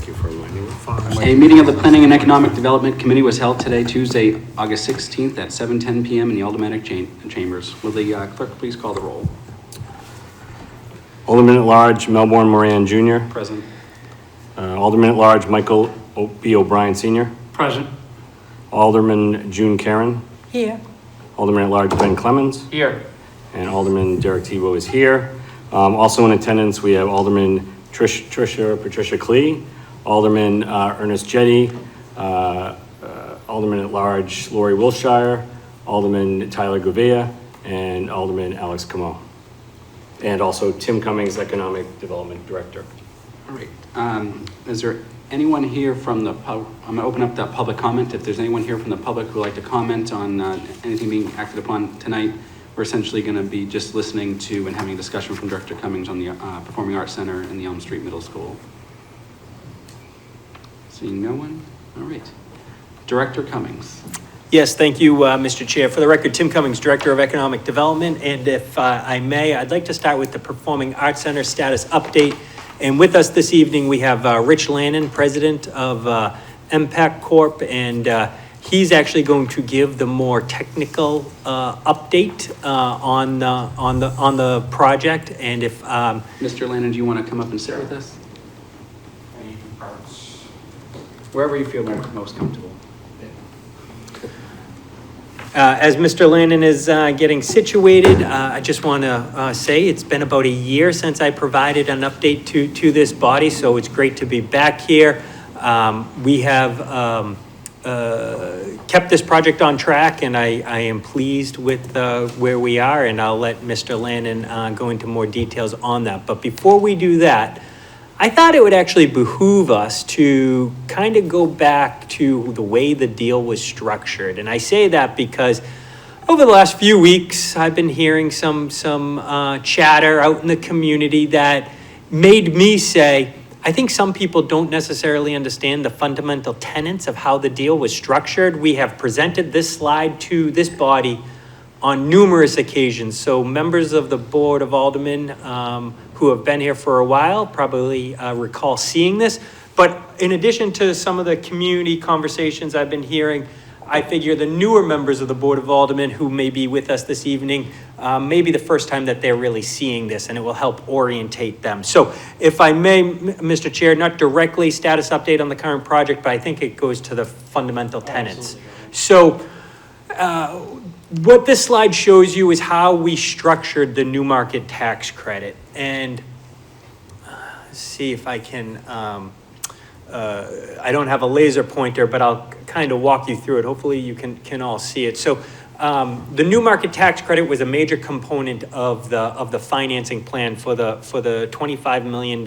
Thank you for reminding me. A meeting of the Planning and Economic Development Committee was held today, Tuesday, August 16th at 7:10 p.m. in the Aldermanic Chambers. Will the clerk please call the roll? Alderman at Large Melbourne Moran Jr. Present. Alderman at Large Michael B. O'Brien Sr. Present. Alderman June Karen. Here. Alderman at Large Ben Clemens. Here. And Alderman Derek Tebow is here. Also in attendance, we have Alderman Patricia Klee, Alderman Ernest Jetty, Alderman at Large Lori Wilshire, Alderman Tyler Gouveia, and Alderman Alex Camo. And also Tim Cummings, Economic Development Director. All right. Is there anyone here from the I'm going to open up that public comment. If there's anyone here from the public who would like to comment on anything being acted upon tonight, we're essentially going to be just listening to and having a discussion from Director Cummings on the Performing Arts Center in the Elm Street Middle School. Seeing no one? All right. Director Cummings. Yes, thank you, Mr. Chair. For the record, Tim Cummings, Director of Economic Development. And if I may, I'd like to start with the Performing Arts Center status update. And with us this evening, we have Rich Lannon, President of MPAC Corp. And he's actually going to give the more technical update on the project. And if Mr. Lannon, do you want to come up and sit with us? Wherever you feel most comfortable. As Mr. Lannon is getting situated, I just want to say it's been about a year since I provided an update to this body, so it's great to be back here. We have kept this project on track, and I am pleased with where we are, and I'll let Mr. Lannon go into more details on that. But before we do that, I thought it would actually behoove us to kind of go back to the way the deal was structured. And I say that because over the last few weeks, I've been hearing some chatter out in the community that made me say, I think some people don't necessarily understand the fundamental tenets of how the deal was structured. We have presented this slide to this body on numerous occasions. So members of the Board of Aldermen who have been here for a while probably recall seeing this. But in addition to some of the community conversations I've been hearing, I figure the newer members of the Board of Aldermen who may be with us this evening may be the first time that they're really seeing this, and it will help orientate them. So if I may, Mr. Chair, not directly status update on the current project, but I think it goes to the fundamental tenets. So what this slide shows you is how we structured the new market tax credit. And see if I can, I don't have a laser pointer, but I'll kind of walk you through it. Hopefully you can all see it. So the new market tax credit was a major component of the financing plan for the $25 million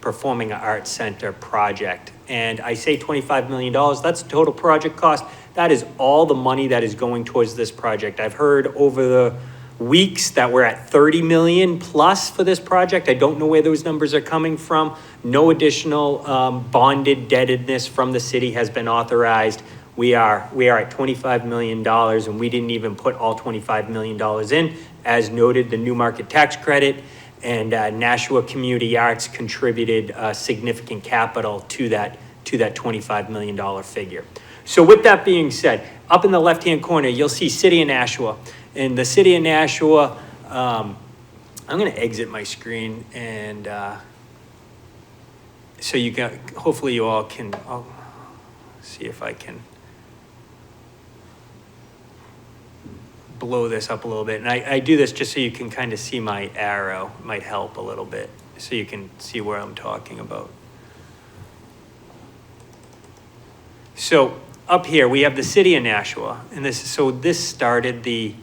Performing Arts Center project. And I say $25 million, that's the total project cost. That is all the money that is going towards this project. I've heard over the weeks that we're at 30 million plus for this project. I don't know where those numbers are coming from. No additional bonded indebtedness from the city has been authorized. We are at $25 million, and we didn't even put all $25 million in. As noted, the new market tax credit and Nashua Community Arts contributed significant capital to that $25 million figure. So with that being said, up in the left-hand corner, you'll see City of Nashua. In the City of Nashua, I'm going to exit my screen, and so you got. Hopefully, you all can. I'll see if I can blow this up a little bit. And I do this just so you can kind of see my arrow. It might help a little bit, so you can see where I'm talking about. So up here we have the City of Nashua, and this started the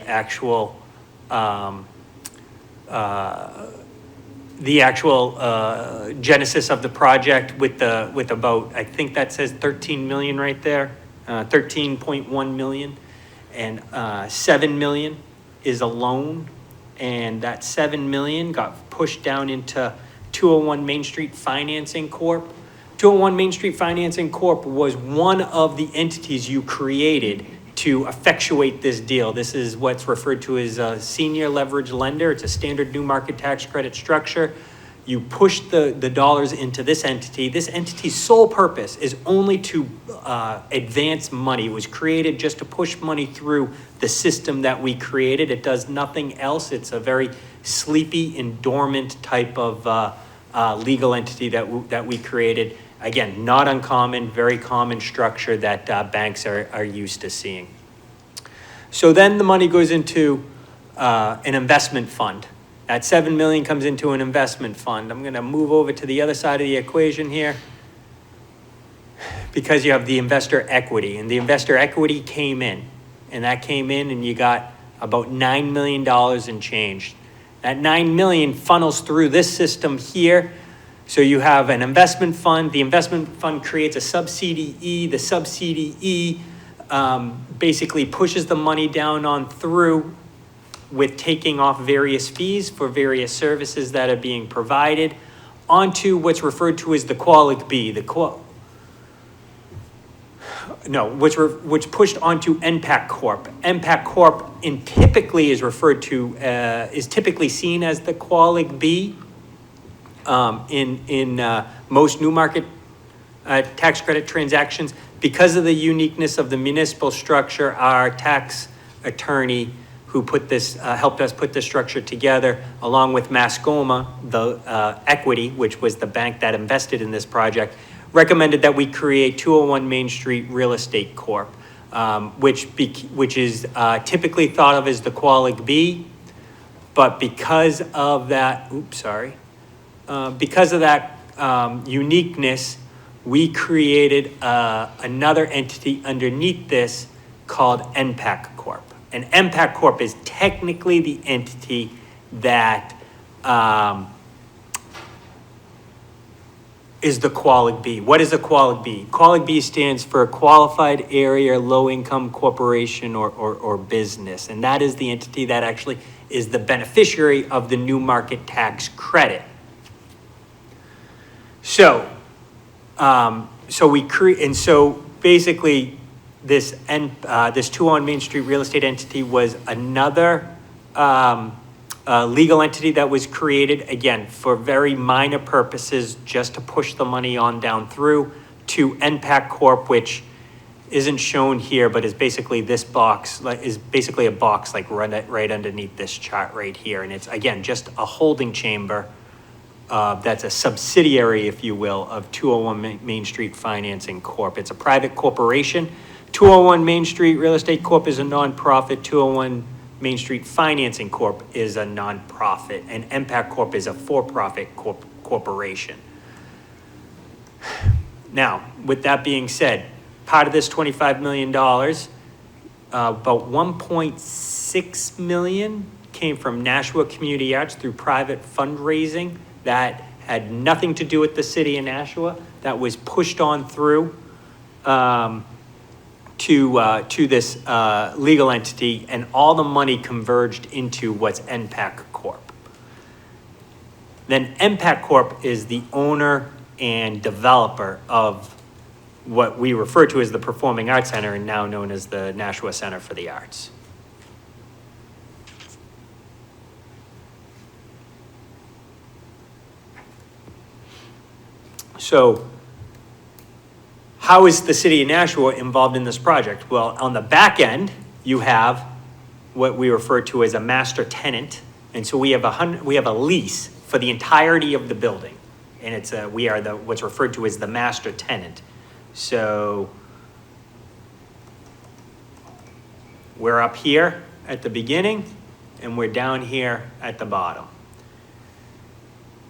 actual genesis of the project with about, I think that says 13 million right there, 13.1 million, and 7 million is a loan, and that 7 million got pushed down into 201 Main Street Financing Corp. 201 Main Street Financing Corp was one of the entities you created to effectuate this deal. This is what's referred to as a senior leverage lender. It's a standard new market tax credit structure. You push the dollars into this entity. This entity's sole purpose is only to advance money. It was created just to push money through the system that we created. It does nothing else. It's a very sleepy and dormant type of legal entity that we created. Again, not uncommon, very common structure that banks are used to seeing. So then the money goes into an investment fund. That $7 million comes into an investment fund. I'm going to move over to the other side of the equation here because you have the investor equity, and the investor equity came in, and that came in, and you got about $9 million in change. That $9 million funnels through this system here. So you have an investment fund. The investment fund creates a sub-CDE. The sub-CDE basically pushes the money down on through with taking off various fees for various services that are being provided onto what's referred to as the Qualic B, which pushed onto NPAC Corp. NPAC Corp typically is referred to, is typically seen as the Qualic B in most new market tax credit transactions. Because of the uniqueness of the municipal structure, our tax attorney who put this, helped us put this structure together, along with Mascoma, the equity, which was the bank that invested in this project, recommended that we create 201 Main Street Real Estate Corp., which is typically thought of as the Qualic B, but because of that, uniqueness, we created another entity underneath this called NPAC Corp. And NPAC Corp is technically the entity that is the Qualic B. What is a Qualic B? Qualic B stands for Qualified Area Low Income Corporation or business. And that is the entity that actually is the beneficiary of the new market tax credit. So basically this 201 Main Street real estate entity was another legal entity that was created, again, for very minor purposes, just to push the money on down through to NPAC Corp, which isn't shown here, but is basically this box, is basically a box like right underneath this chart right here. And it's, again, just a holding chamber that's a subsidiary, if you will, of 201 Main Street Financing Corp. It's a private corporation. 201 Main Street Real Estate Corp is a nonprofit. 201 Main Street Financing Corp is a nonprofit, and NPAC Corp is a for-profit corporation. Now, with that being said, part of this $25 million, about $1.6 million came from Nashua Community Arts through private fundraising that had nothing to do with the city of Nashua, that was pushed on through to this legal entity, and all the money converged into what's NPAC Corp. Then NPAC Corp is the owner and developer of what we refer to as the Performing Arts Center, and now known as the Nashua Center for the Arts. So, how is the city of Nashua involved in this project? Well, on the back end, you have what we refer to as a master tenant, and so we have a lease for the entirety of the building, and we are what's referred to as the master tenant. So we're up here at the beginning, and we're down here at the bottom.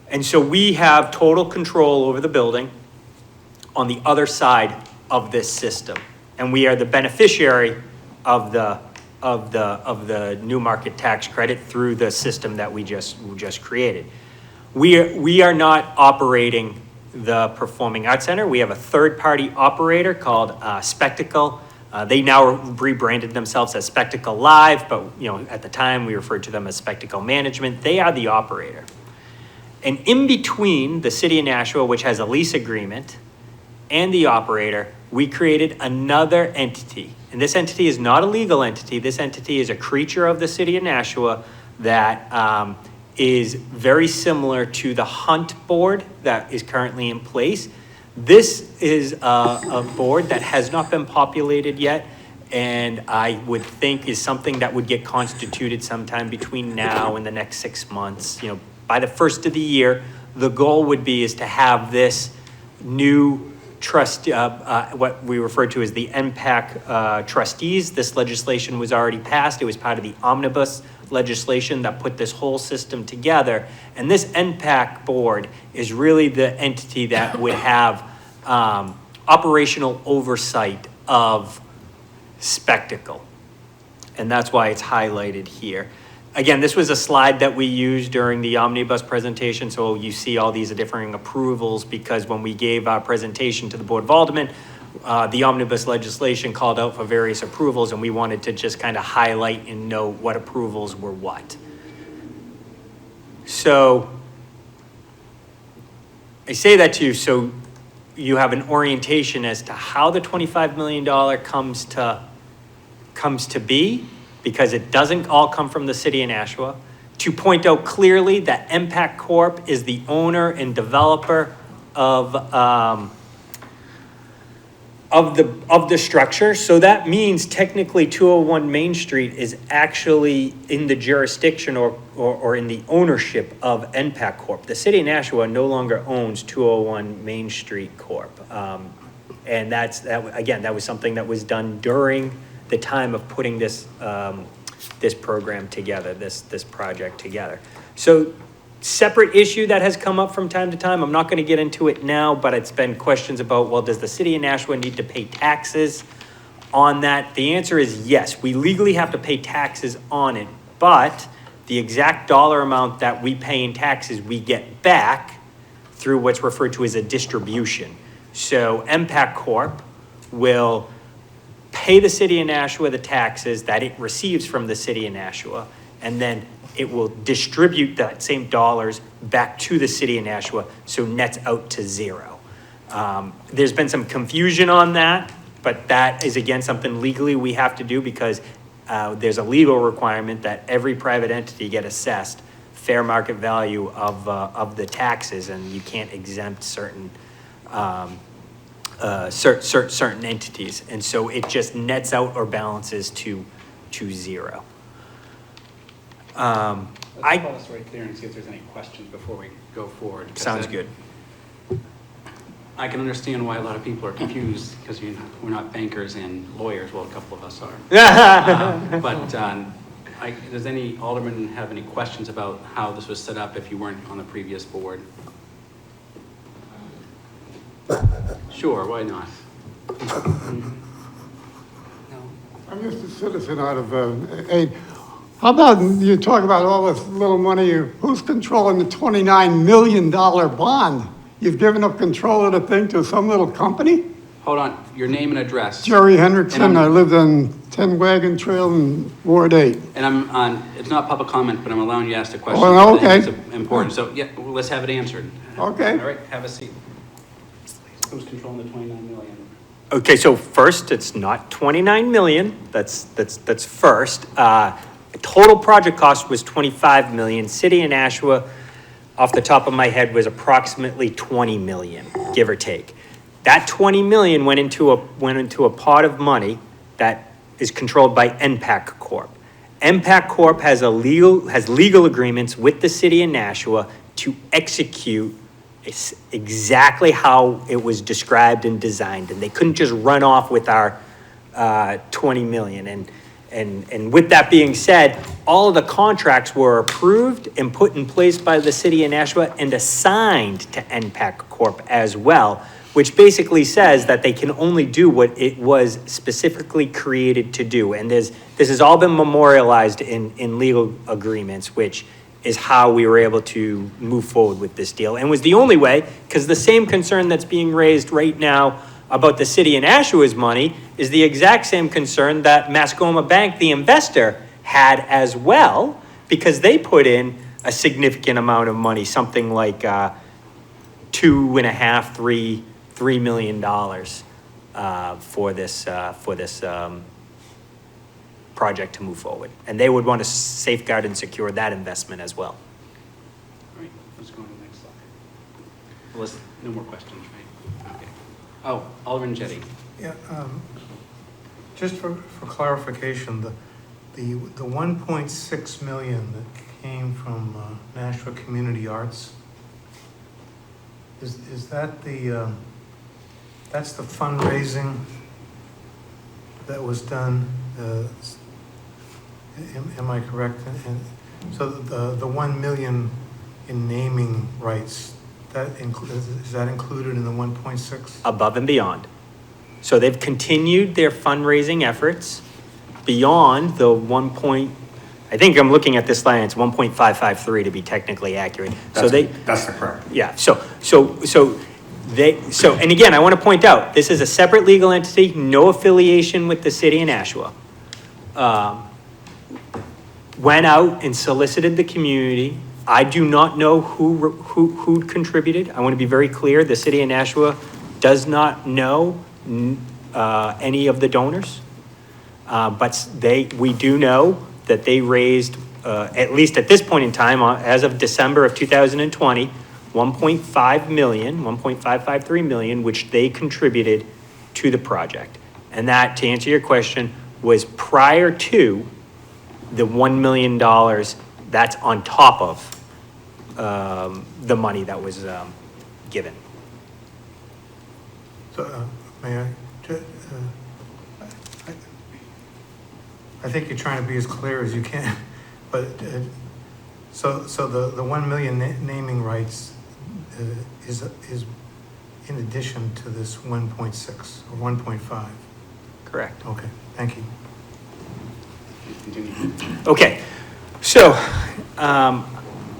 And so we have total control over the building on the other side of this system, and we are the beneficiary of the new market tax credit through the system that we just created. We are not operating the Performing Arts Center. We have a third-party operator called Spectacle. They now rebranded themselves as Spectacle Live, but at the time we referred to them as Spectacle Management. They are the operator. And in between the city of Nashua, which has a lease agreement, and the operator, we created another entity. And this entity is not a legal entity. This entity is a creature of the city of Nashua that is very similar to the Hunt board that is currently in place. This is a board that has not been populated yet, and I would think is something that would get constituted sometime between now and the next 6 months. You know, by the first of the year, the goal would be is to have this new trust, what we refer to as the NPAC trustees. This legislation was already passed. It was part of the omnibus legislation that put this whole system together. And this NPAC board is really the entity that would have operational oversight of spectacle. And that's why it's highlighted here. Again, this was a slide that we used during the omnibus presentation, so you see all these differing approvals, because when we gave our presentation to the Board of Aldermen, the omnibus legislation called out for various approvals, and we wanted to just kind of highlight and note what approvals were what. So I say that to you so you have an orientation as to how the $25 million comes to be, because it doesn't all come from the city of Nashua. To point out clearly that MPAC Corp is the owner and developer of the structure. So that means technically 201 Main Street is actually in the jurisdiction or in the ownership of NPAC Corp. The city of Nashua no longer owns 201 Main Street Corp. And that was something that was done during the time of putting this this program together, this project together. So separate issue that has come up from time to time. I'm not going to get into it now, but it's been questions about, well, does the city of Nashua need to pay taxes on that? The answer is yes. We legally have to pay taxes on it, but the exact dollar amount that we pay in taxes, we get back through what's referred to as a distribution. So MPAC Corp will pay the city of Nashua the taxes that it receives from the city of Nashua, and then it will distribute that same dollars back to the city of Nashua, so nets out to zero. There's been some confusion on that, but that is, again, something legally we have to do, because there's a legal requirement that every private entity get assessed fair market value of the taxes, and you can't exempt certain certain entities, and so it just nets out or balances to zero. Let's pause right there and see if there's any questions before we go forward. Sounds good. I can understand why a lot of people are confused, because we're not bankers and lawyers. Well, a couple of us are. Does any alderman have any questions about how this was set up if you weren't on the previous board? Sure, why not? I'm just a citizen out of aid. How about you talk about all this little money? Who's controlling the $29 million bond? You've given up control of the thing to some little company? Hold on, your name and address. Jerry Hendrickson. I lived on 10 Wagon Trail in Ward 8. And I'm on, it's not public comment, but I'm allowing you to ask a question. Oh, okay. It's important, so yeah, well, let's have it answered. Okay. All right, have a seat. Who's controlling the 29 million? Okay, so first, it's not 29 million. That's first. Total project cost was 25 million. City of Nashua, off the top of my head, was approximately 20 million, give or take. That 20 million went into a pot of money that is controlled by NPAC Corp. NPAC Corp has legal agreements with the city of Nashua to execute exactly how it was described and designed, and they couldn't just run off with our 20 million. And with that being said, all of the contracts were approved and put in place by the city of Nashua and assigned to NPAC Corp as well, which basically says that they can only do what it was specifically created to do. And this has all been memorialized in legal agreements, which is how we were able to move forward with this deal, and was the only way, because the same concern that's being raised right now about the city of Nashua's money is the exact same concern that Mascoma Bank, the investor, had as well, because they put in a significant amount of money, something like $3 million for this project to move forward. And they would want to safeguard and secure that investment as well. Unless, no more questions, right? Okay. Oh, Alderman Jettie. Yeah, just for clarification, the 1.6 million that came from Nashua Community Arts, is that that's the fundraising that was done? Am I correct? And so the 1 million in naming rights, is that included in the 1.6? Above and beyond. So they've continued their fundraising efforts beyond the I think I'm looking at this line, it's 1.553 to be technically accurate. So That's the correct. yeah, and again, I want to point out, this is a separate legal entity, no affiliation with the city of Nashua. Went out and solicited the community. I do not know who contributed. I want to be very clear, the city of Nashua does not know any of the donors. But we do know that they raised, at least at this point in time, as of December of 2020, 1.553 million, which they contributed to the project. And that, to answer your question, was prior to the $1 million that's on top of the money that was given. So, may I? I think you're trying to be as clear as you can, but so the 1 million naming rights is in addition to this 1.6 or 1.5. Correct. Okay, thank you. Continue. Okay, so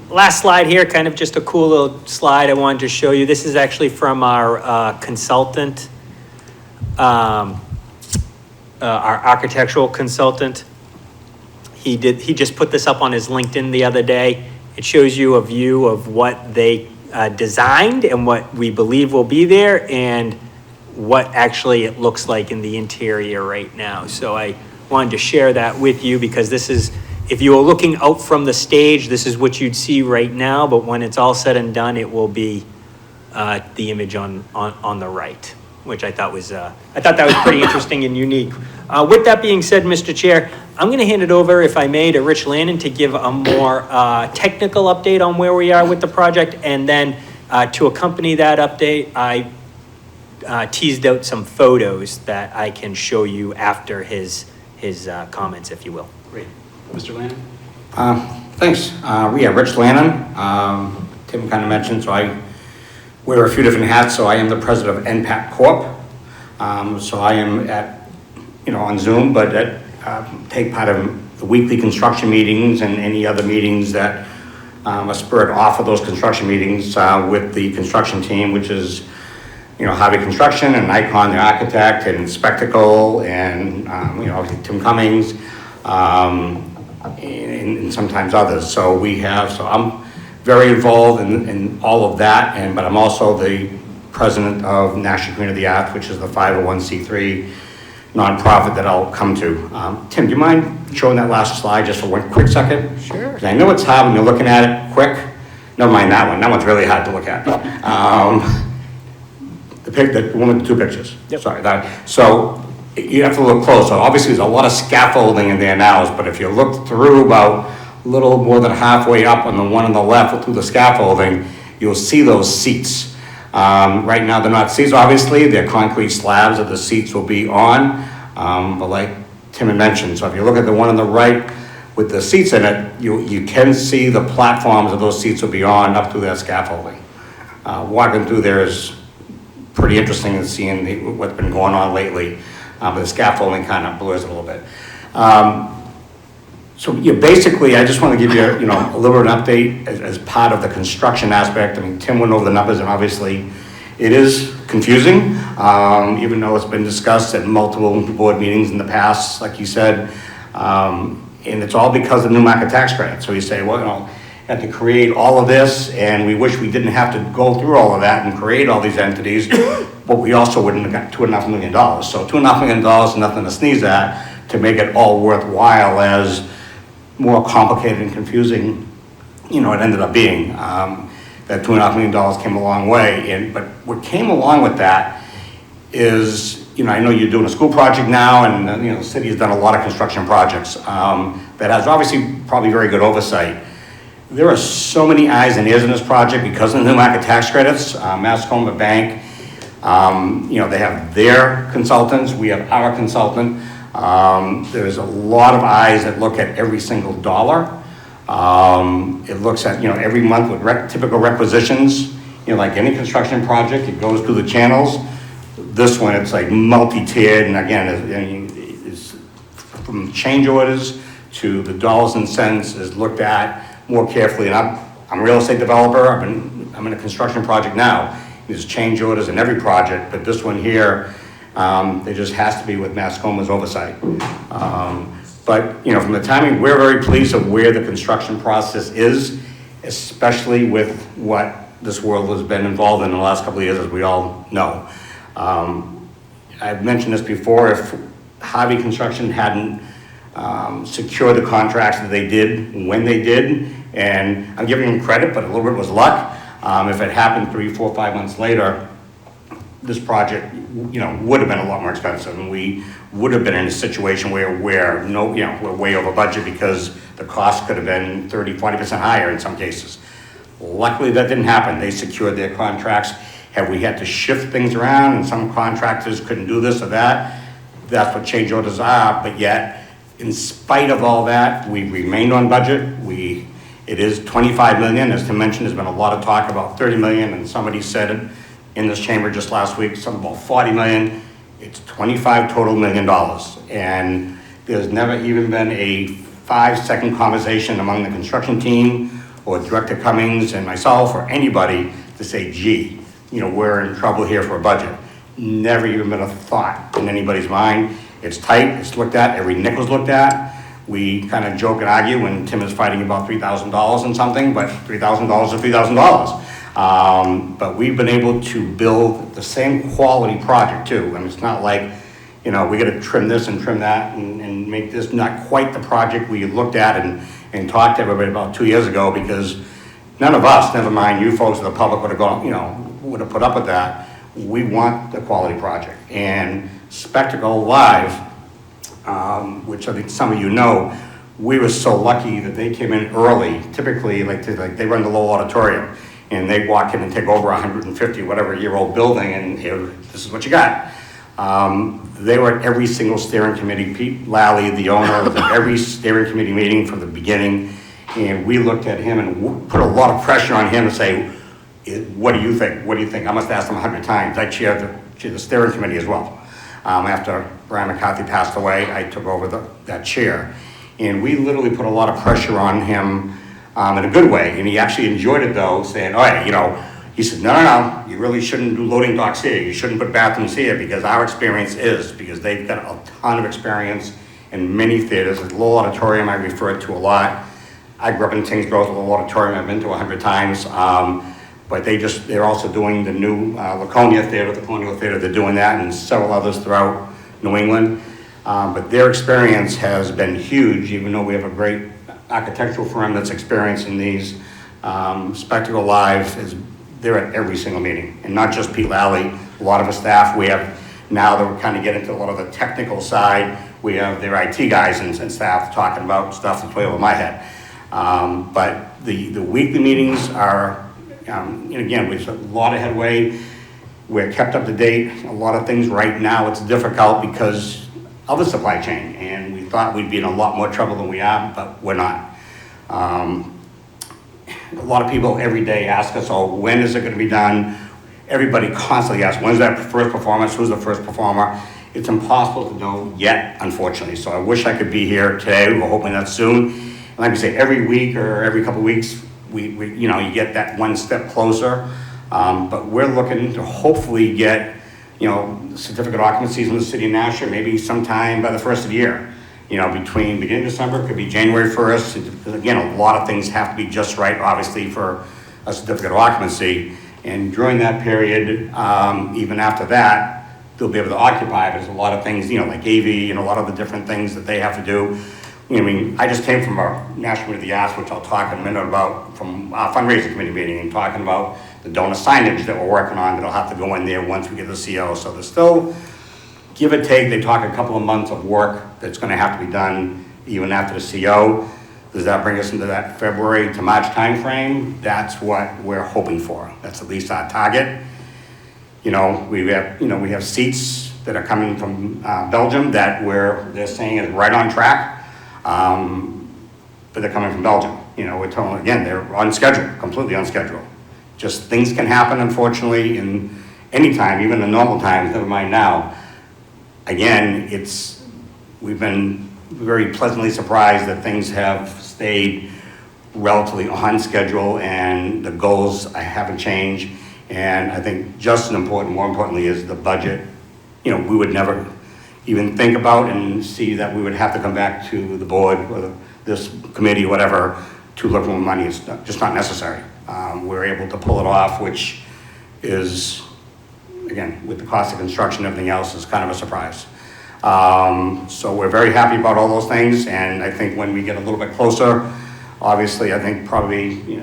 last slide here, kind of just a cool little slide I wanted to show you. This is actually from our consultant, our architectural consultant. He just put this up on his LinkedIn the other day. It shows you a view of what they designed and what we believe will be there and what actually it looks like in the interior right now. So I wanted to share that with you because this is, if you were looking out from the stage, this is what you'd see right now, but when it's all said and done, it will be the image on the right, which I thought that was pretty interesting and unique. With that being said, Mr. Chair, I'm going to hand it over, if I may, to Rich Lannon to give a more technical update on where we are with the project, and then to accompany that update, I teased out some photos that I can show you after his comments, if you will. Great. Mr. Lannon? Thanks. Yeah, Rich Lannon. Tim kind of mentioned, so I wear a few different hats. So I am the president of NPAC Corp. So I am on Zoom, but take part of the weekly construction meetings and any other meetings that are spurred off of those construction meetings with the construction team, which is, Harvey Construction and Icon, the architect, and Spectacle, and, Tim Cummings, and sometimes others. So I'm very involved in all of that, but I'm also the president of National Community Arts, which is the 501c3 nonprofit that I'll come to. Tim, do you mind showing that last slide just for one quick second? Sure. 'Cause I know it's hard when you're looking at it quick. Never mind that one. That one's really hard to look at. The one with the two pictures. Yep. Sorry. So you have to look close. So obviously there's a lot of scaffolding in there now, but if you look through about a little more than halfway up on the one on the left through the scaffolding, you'll see those seats. Right now they're not seats, obviously, they're concrete slabs that the seats will be on, but like Tim had mentioned, so if you look at the one on the right with the seats in it, you can see the platforms that those seats will be on up through that scaffolding. Walking through there is pretty interesting and seeing what's been going on lately, but the scaffolding kind of blurs it a little bit. So basically, I just want to give you, a little bit of an update as part of the construction aspect. I mean, Tim went over the numbers, and obviously, it is confusing, even though it's been discussed at multiple board meetings in the past, like you said, and it's all because of the new market tax credit. So you say, well, you have to create all of this, and we wish we didn't have to go through all of that and create all these entities, but we also wouldn't have got $2.5 million. So $2.5 million is nothing to sneeze at to make it all worthwhile, as more complicated and confusing, it ended up being. that $2.5 million came a long way. But what came along with that is, I know you're doing a school project now, and, the city has done a lot of construction projects that has obviously probably very good oversight. There are so many eyes and ears in this project because of the new market tax credits. Mascoma Bank, they have their consultants, we have our consultant. There's a lot of eyes that look at every single dollar. It looks at, every month with typical requisitions, like any construction project, it goes through the channels. This one, it's like multi-tiered, and again, it's from change orders to the dollars and cents is looked at more carefully. And I'm a real estate developer. I'm in a construction project now. There's change orders in every project, but this one here, there just has to be with Mascoma's oversight. But from the timing, we're very pleased of where the construction process is, especially with what this world has been involved in the last couple of years, as we all know. I've mentioned this before, if Harvey Construction hadn't secured the contracts that they did when they did, and I'm giving them credit, but a little bit was luck. If it happened 3, 4, 5 months later, this project, would have been a lot more expensive, and we would have been in a situation where we're way over budget because the cost could have been 30, 40% higher in some cases. Luckily, that didn't happen. They secured their contracts. Have we had to shift things around, and some contractors couldn't do this or that? That's what change orders are, but yet, in spite of all that, we've remained on budget. It is $25 million. As Tim mentioned, there's been a lot of talk about $30 million, and somebody said it in this chamber just last week, something about $40 million. It's $25 total million. And there's never even been a 5-second conversation among the construction team or Director Cummings and myself or anybody to say, gee, we're in trouble here for a budget. Never even been a thought in anybody's mind. It's tight, it's looked at, every nickel's looked at. We kind of joke and argue when Tim is fighting about $3,000 and something, but $3,000 is $3,000. But we've been able to build the same quality project too. And it's not like, we got to trim this and trim that and make this not quite the project we looked at and talked to everybody about 2 years ago, because none of us, never mind you folks in the public, would have gone, would have put up with that. We want the quality project. And Spectacle Live, which I think some of you know, we were so lucky that they came in early. Typically, they run the Lowell Auditorium, and they walk in and take over 150 whatever year old building, and here, this is what you got. They were at every single steering committee. Pete Lally, the owner, was at every steering committee meeting from the beginning, and we looked at him and put a lot of pressure on him to say, what do you think? What do you think? I must ask him 100 times. I chaired the steering committee as well. After Brian McCarthy passed away, I took over that chair. And we literally put a lot of pressure on him in a good way. And he actually enjoyed it though, saying, all right, he said, no, you really shouldn't do loading docks here. You shouldn't put bathrooms here, because our experience is, because they've got a ton of experience in many theaters. The Lowell Auditorium I referred to a lot. I grew up in Tingsboro, the Lowell Auditorium I've been to 100 times. But they're also doing the new Laconia Theater, the Colonial Theater, they're doing that, and several others throughout New England. But their experience has been huge, even though we have a great architectural firm that's experienced in these. Spectacle Live, they're at every single meeting, and not just Pete Lally, a lot of the staff. We have, now that we're kind of getting into a lot of the technical side, we have their IT guys and staff talking about stuff that's way over my head. But the weekly meetings are, and again, we've a lot of headway. We're kept up to date. A lot of things right now, it's difficult because of the supply chain, and we thought we'd be in a lot more trouble than we are, but we're not. A lot of people every day ask us, oh, when is it going to be done? Everybody constantly asks, when's that first performance? Who's the first performer? It's impossible to know yet, unfortunately. So I wish I could be here today. We're hoping that soon. And like I say, every week or every couple of weeks, you get that one step closer, but we're looking to hopefully get, certificate occupancies in the city of Nashua, maybe sometime by the first of the year. Between beginning of December, could be January 1st. Again, a lot of things have to be just right, obviously, for a certificate of occupancy. And during that period, even after that, they'll be able to occupy. There's a lot of things, like AV and a lot of the different things that they have to do. I mean, I just came from a National Committee of the Arts, which I'll talk in a minute about, from our fundraising committee meeting, and talking about the donor signage that we're working on that'll have to go in there once we get the CO. So there's still, give or take, they talk a couple of months of work that's gonna have to be done even after the CO. Does that bring us into that February to March timeframe? That's what we're hoping for. That's at least our target. We have seats that are coming from Belgium that they're saying is right on track, but they're coming from Belgium. We're telling, again, they're on schedule, completely on schedule. Just things can happen, unfortunately, in any time, even in normal times, never mind now. Again, we've been very pleasantly surprised that things have stayed relatively on schedule and the goals haven't changed. And I think just as important, more importantly, is the budget. We would never even think about and see that we would have to come back to the board or this committee, whatever, to look for more money. It's just not necessary. We're able to pull it off, which is, again, with the cost of construction and everything else, is kind of a surprise. So we're very happy about all those things, and I think when we get a little bit closer, obviously, I think probably,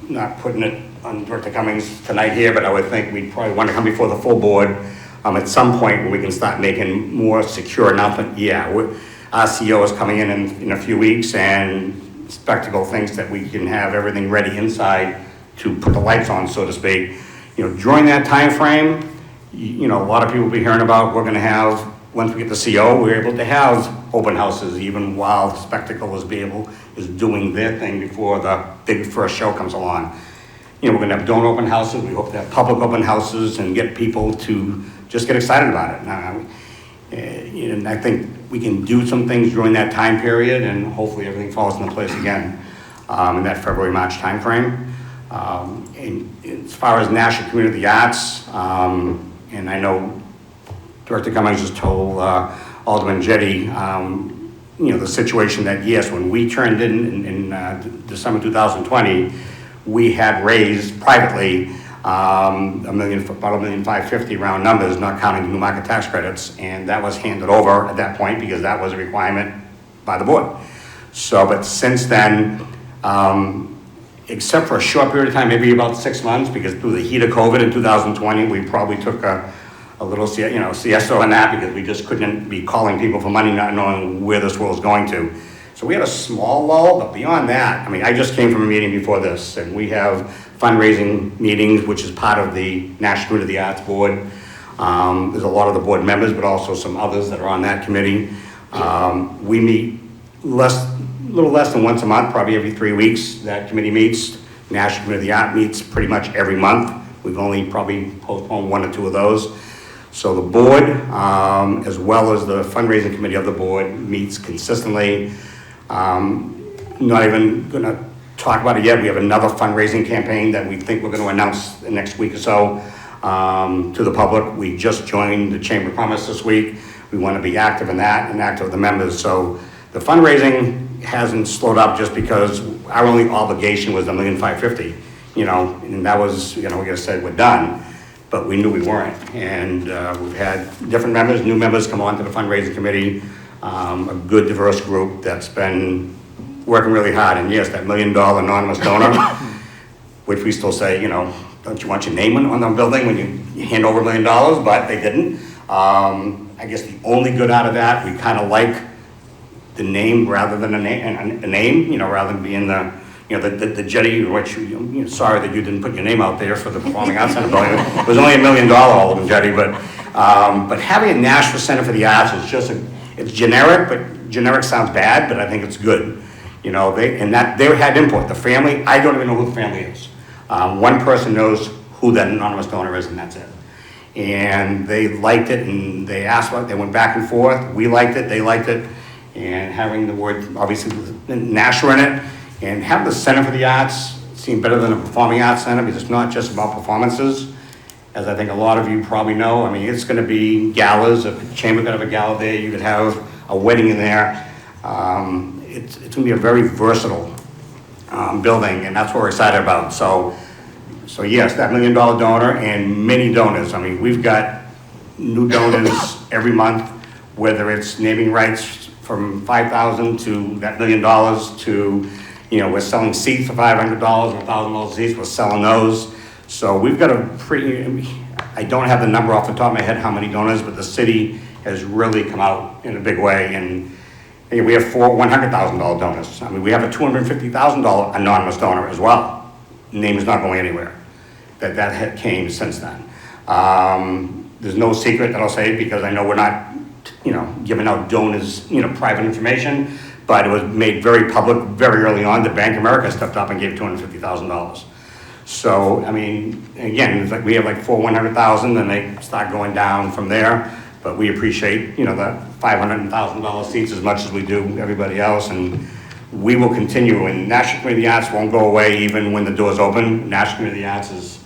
not putting it on Director Cummings tonight here, but I would think we'd probably want to come before the full board at some point where we can start making more secure announcement. Yeah, our CEO is coming in a few weeks, and Spectacle thinks that we can have everything ready inside to put the lights on, so to speak. During that time frame, a lot of people will be hearing about, we're going to have, once we get the CO, we're able to have open houses even while Spectacle is doing their thing before the big first show comes along. We're going to have donor open houses. We hope to have public open houses and get people to just get excited about it. And I think we can do some things during that time period, and hopefully everything falls into place again in that February, March timeframe. And as far as National Community of the Arts, and I know Director Cummings just told Alderman Jetty, the situation that, yes, when we turned in December 2020, we had raised privately about $1,550,000 round numbers, not counting the new market tax credits, and that was handed over at that point because that was a requirement by the board. So, but since then, except for a short period of time, maybe about 6 months, because through the heat of COVID in 2020, we probably took a little siesta on that because we just couldn't be calling people for money, not knowing where this world was going to. So we had a small lull, but beyond that, I just came from a meeting before this, and we have fundraising meetings, which is part of the National Community of the Arts Board. There's a lot of the board members, but also some others that are on that committee. We meet a little less than once a month, probably every 3 weeks. That committee meets. National Community of the Arts meets pretty much every month. We've only probably postponed 1 or 2 of those. So the board, as well as the fundraising committee of the board, meets consistently. Not even going to talk about it yet. We have another fundraising campaign that we think we're going to announce the next week or so to the public. We just joined the Chamber of Commerce this week. We want to be active in that and active with the members. So the fundraising hasn't slowed up just because our only obligation was $1,550,000, and that was, we just said we're done, but we knew we weren't. And we've had different members, new members come on to the fundraising committee, a good diverse group that's been working really hard. And yes, that $1 million anonymous donor, which we still say, don't you want your name on the building when you hand over $1 million? But they didn't. I guess the only good out of that, we kind of like the name rather than a name, rather than being the jetty, which, sorry that you didn't put your name out there for the Performing Arts Center building. It was only $1 million, Alderman Jetty, but having a Nashua Center for the Arts is just it's generic, but generic sounds bad, but I think it's good. They had input. The family, I don't even know who the family is. One person knows who that anonymous donor is, and that's it. And they liked it, and they asked what, they went back and forth. We liked it, they liked it, and having the word, obviously, Nashua in it, and have the Center for the Arts seem better than a Performing Arts Center, because it's not just about performances, as I think a lot of you probably know. It's going to be galas. If the chamber could have a gala there, you could have a wedding in there. It's going to be a very versatile building, and that's what we're excited about. So yes, that $1 million donor and many donors. We've got new donors every month, whether it's naming rights from 5,000 to that $1 million to, you know, we're selling seats for $500 and $1,000 seats, we're selling those. So we've got a pretty, I don't have the number off the top of my head how many donors, but the city has really come out in a big way. And we have 4 $100,000 donors. I mean, we have a $250,000 anonymous donor as well. Name is not going anywhere. That came since then. There's no secret that I'll say because I know we're not, you know, giving out donors, you know, private information, but it was made very public very early on. The Bank of America stepped up and gave $250,000. So, I mean, again, it's like we have like 4 $100,000 and they start going down from there. But we appreciate, you know, the $500,000 seats as much as we do everybody else. And we will continue. And National Community Arts won't go away even when the doors open. National Community Arts is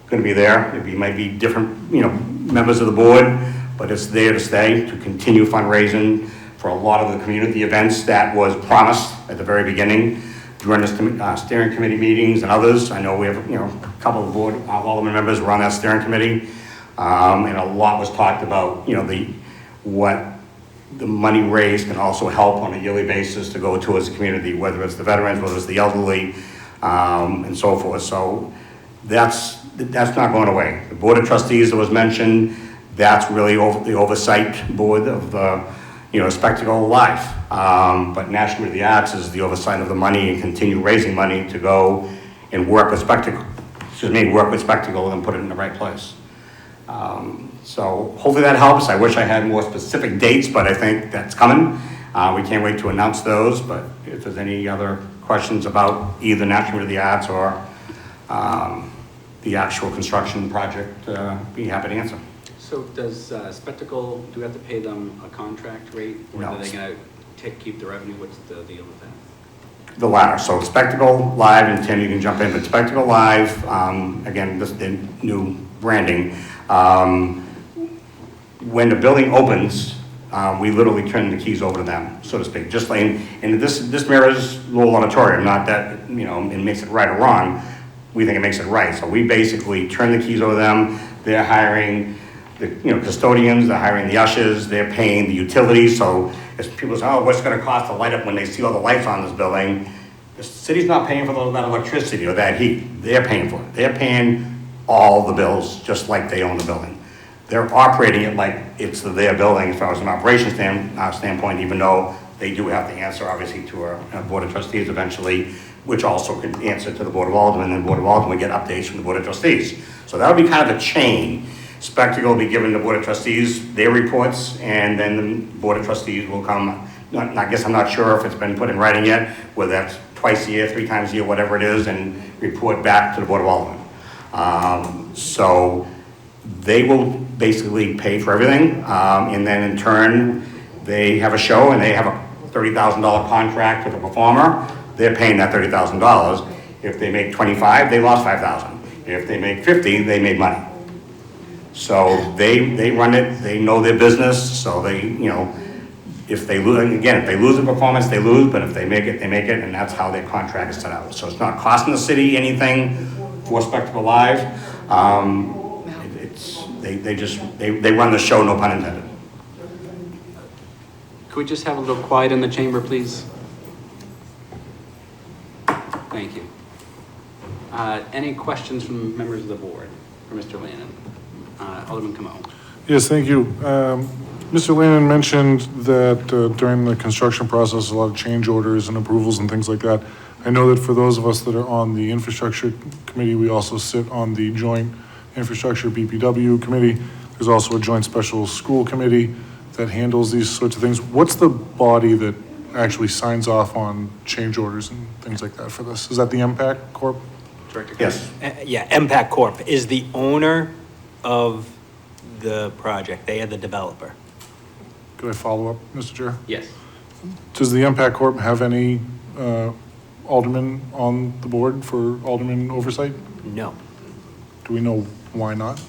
going to be there. It might be different, you know, members of the board, but it's there to stay, to continue fundraising for a lot of the community events that was promised at the very beginning during the steering committee meetings and others. I know we have, you know, a couple of board, Alderman members were on that steering committee. And a lot was talked about, you know, what the money raised can also help on a yearly basis to go towards the community, whether it's the veterans, whether it's the elderly, and so forth. So that's not going away. The Board of Trustees that was mentioned, that's really the oversight board of the, you know, Spectacle Live. But National Community Arts is the oversight of the money and continue raising money to go and work with Spectacle and put it in the right place. So hopefully that helps. I wish I had more specific dates, but I think that's coming. We can't wait to announce those, but if there's any other questions about either National Community Arts or the actual construction project, be happy to answer. So does Spectacle, do we have to pay them a contract rate? Or No. are they going to keep the revenue? What's the deal with that? The latter. So Spectacle Live, and Tim, you can jump in, but Spectacle Live, again, this is the new branding. When the building opens, we literally turn the keys over to them, so to speak. Just like, and this mirrors Lowell Auditorium, not that, you know, it makes it right or wrong. We think it makes it right. So we basically turn the keys over to them. They're hiring the, you know, custodians, they're hiring the ushers, they're paying the utilities. So as people say, oh, what's it gonna cost to light up when they see all the lights on this building? The city's not paying for that electricity or that heat. They're paying for it. They're paying all the bills just like they own the building. They're operating it like it's their building as far as an operations standpoint, even though they do have to answer obviously to a Board of Trustees eventually, which also can answer to the Board of Aldermen, and the Board of Aldermen will get updates from the Board of Trustees. So that'll be kind of a chain. Spectacle will be giving the Board of Trustees their reports, and then the Board of Trustees will come, I guess I'm not sure if it's been put in writing yet, whether that's twice a year, 3 times a year, whatever it is, and report back to the Board of Aldermen. So they will basically pay for everything, and then in turn, they have a show and they have a $30,000 contract with a performer. They're paying that $30,000. If they make 25, they lost 5,000. If they make 50, they made money. So they run it, they know their business, so they, you know, if they lose, again, if they lose a performance, they lose, but if they make it, they make it, and that's how their contract is set out. So it's not costing the city anything for Spectacle Live. They run the show, no pun intended. Could we just have a little quiet in the chamber, please? Thank you. Any questions from members of the board for Mr. Lannon? Alderman Camo. Yes, thank you. Mr. Lannon mentioned that during the construction process, a lot of change orders and approvals and things like that. I know that for those of us that are on the infrastructure committee, we also sit on the joint infrastructure BPW committee. There's also a joint special school committee that handles these sorts of things. What's the body that actually signs off on change orders and things like that for this? Is that the MPAC Corp? Director? Yes. Yeah, MPAC Corp is the owner of the project. They are the developer. Could I follow up, Mr. Chair? Yes. Does the MPAC Corp have any aldermen on the board for alderman oversight? No. Do we know why not?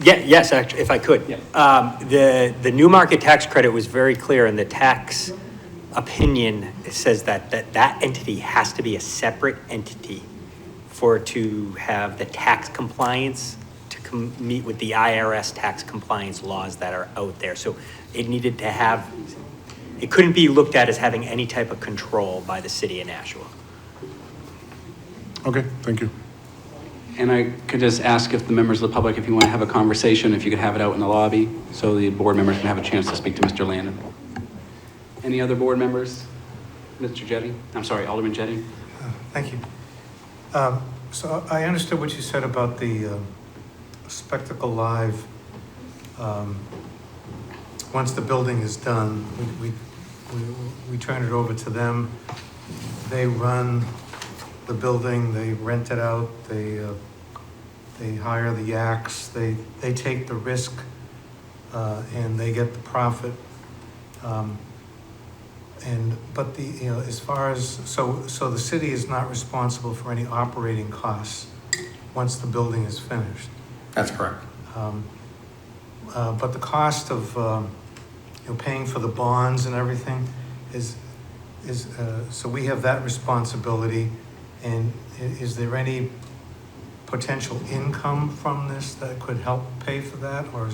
Yeah, yes, actually, if I could. Yeah. The new market tax credit was very clear in the tax opinion. It says that entity has to be a separate entity for it to have the tax compliance to meet with the IRS tax compliance laws that are out there. So it needed to have it couldn't be looked at as having any type of control by the city of Nashua. Okay, thank you. And I could just ask if the members of the public, if you want to have a conversation, if you could have it out in the lobby so the board members can have a chance to speak to Mr. Landon. Any other board members? Mr. Jettie? I'm sorry, Alderman Jettie? Thank you. So I understood what you said about the Spectacle Live. Once the building is done, we turn it over to them. They run the building, they rent it out, they hire the yaks, they take the risk, and they get the profit. But as far as, so the city is not responsible for any operating costs once the building is finished. That's correct. But the cost of, paying for the bonds and everything is, so we have that responsibility. And is there any potential income from this that could help pay for that? Or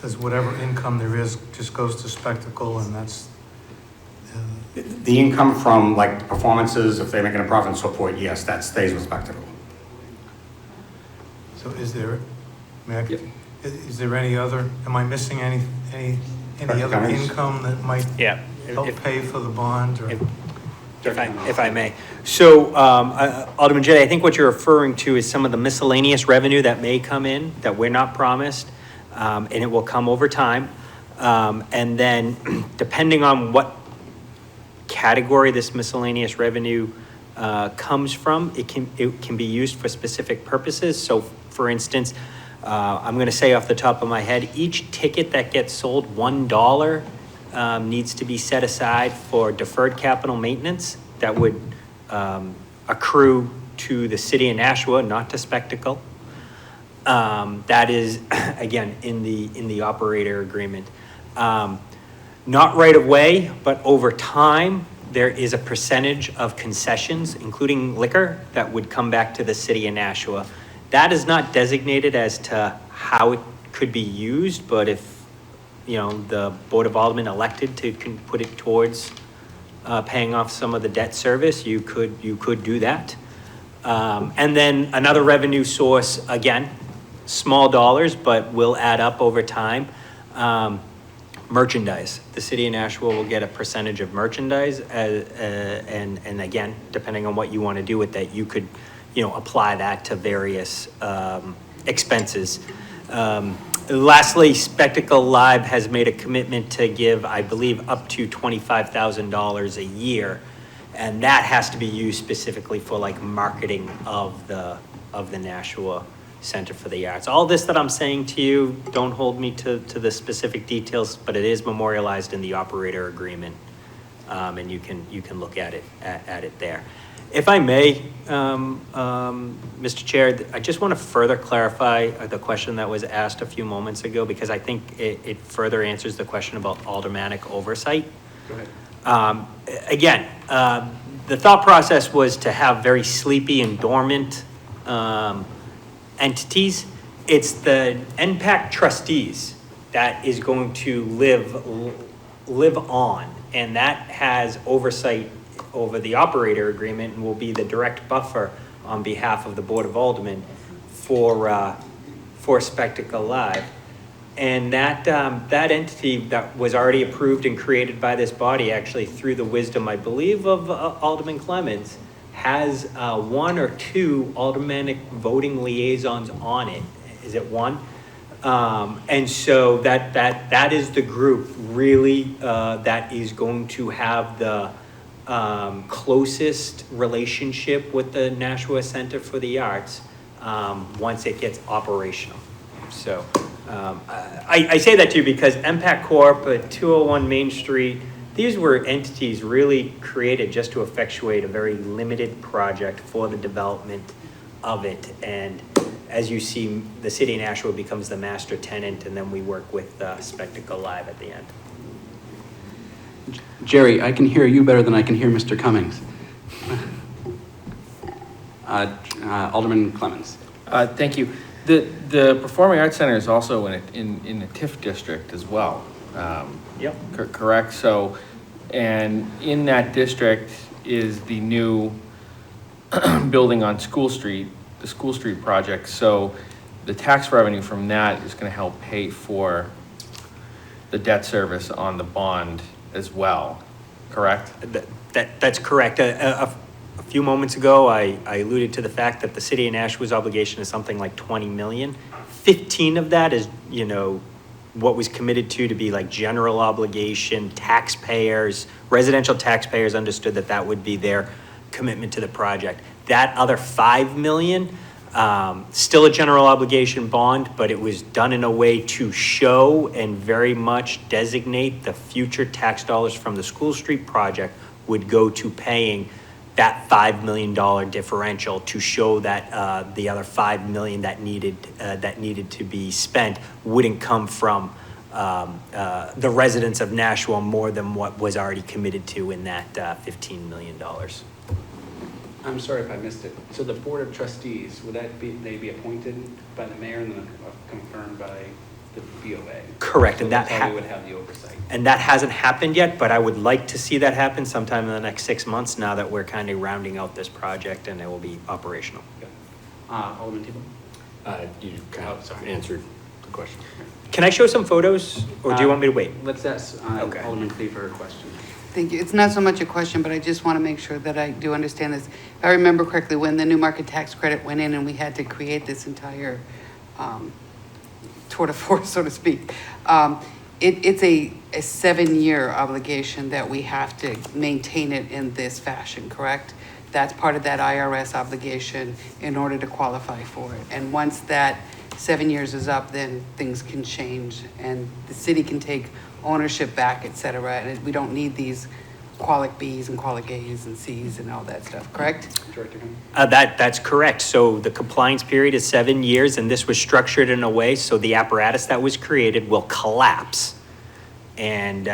does whatever income there is just goes to Spectacle and that's? The income from like performances, if they're making a profit and so forth, yes, that stays with Spectacle. So is there any other, am I missing any other Comments? income that might Yeah. help pay for the bond or? If I may. So, Alderman Jettie, I think what you're referring to is some of the miscellaneous revenue that may come in that we're not promised, and it will come over time. And then depending on what category this miscellaneous revenue comes from, it can be used for specific purposes. So for instance, I'm going to say off the top of my head, each ticket that gets sold, $1 needs to be set aside for deferred capital maintenance that would accrue to the city of Nashua, not to Spectacle. That is, again, in the operator agreement. Not right away, but over time, there is a percentage of concessions, including liquor, that would come back to the city of Nashua. That is not designated as to how it could be used, but if the Board of Aldermen elected to put it towards paying off some of the debt service, you could do that. And then another revenue source, again, small dollars, but will add up over time. Merchandise. The city of Nashua will get a percentage of merchandise, and again, depending on what you want to do with that, you could, apply that to various expenses. Lastly, Spectacle Live has made a commitment to give, I believe, up to $25,000 a year, and that has to be used specifically for like marketing of the Nashua Center for the Arts. All this that I'm saying to you, don't hold me to the specific details, but it is memorialized in the operator agreement, and you can look at it there. If I may, Mr. Chair, I just want to further clarify the question that was asked a few moments ago, because I think it further answers the question about aldermanic oversight. Go ahead. Again, the thought process was to have very sleepy and dormant entities. It's the NPAC trustees that is going to live on, and that has oversight over the operator agreement and will be the direct buffer on behalf of the Board of Aldermen for Spectacle Live. And that entity that was already approved and created by this body, actually through the wisdom, I believe, of Alderman Clemens, has one or two aldermanic voting liaisons on it. Is it one? And so that is the group really that is going to have the closest relationship with the Nashua Center for the Arts once it gets operational. So I say that to you because MPAC Corp. At 201 Main Street, these were entities really created just to effectuate a very limited project for the development of it. And as you see, the city of Nashua becomes the master tenant, and then we work with Spectacle Live at the end. Jerry, I can hear you better than I can hear Mr. Cummings. Alderman Clemens. Thank you. The Performing Arts Center is also in the TIF district as well. Yep. Correct? So, and in that district is the new building on School Street, the School Street project. So the tax revenue from that is gonna help pay for the debt service on the bond as well, correct? That's correct. A few moments ago, I alluded to the fact that the city of Nashua's obligation is something like 20 million. 15 of that is, what was committed to be like general obligation, taxpayers, residential taxpayers understood that that would be their commitment to the project. That other 5 million, still a general obligation bond, but it was done in a way to show and very much designate the future tax dollars from the School Street project would go to paying that $5 million differential to show that the other 5 million that needed to be spent wouldn't come from the residents of Nashua more than what was already committed to in that $15 million. I'm sorry if I missed it. So the Board of Trustees, would they be appointed by the mayor and then confirmed by the BOA? Correct, So and that's how we would have the oversight. And that hasn't happened yet, but I would like to see that happen sometime in the next 6 months now that we're kind of rounding out this project and it will be operational. Okay. Alderman Tebow? You kind Oh, of sorry. answered the question. Can I show some photos or do you want me to wait? Let's ask Okay. Alderman Cleaver her question. Thank you. It's not so much a question, but I just want to make sure that I do understand this. If I remember correctly, when the new market tax credit went in and we had to create this entire tour de force, so to speak, it's a 7-year obligation that we have to maintain it in this fashion, correct? That's part of that IRS obligation in order to qualify for it. And once that 7 years is up, then things can change and the city can take ownership back, et cetera. And we don't need these qualic Bs and qualic As and Cs and all that stuff, correct? Director Cummings? That's correct. So the compliance period is 7 years, and this was structured in a way so the apparatus that was created will collapse. And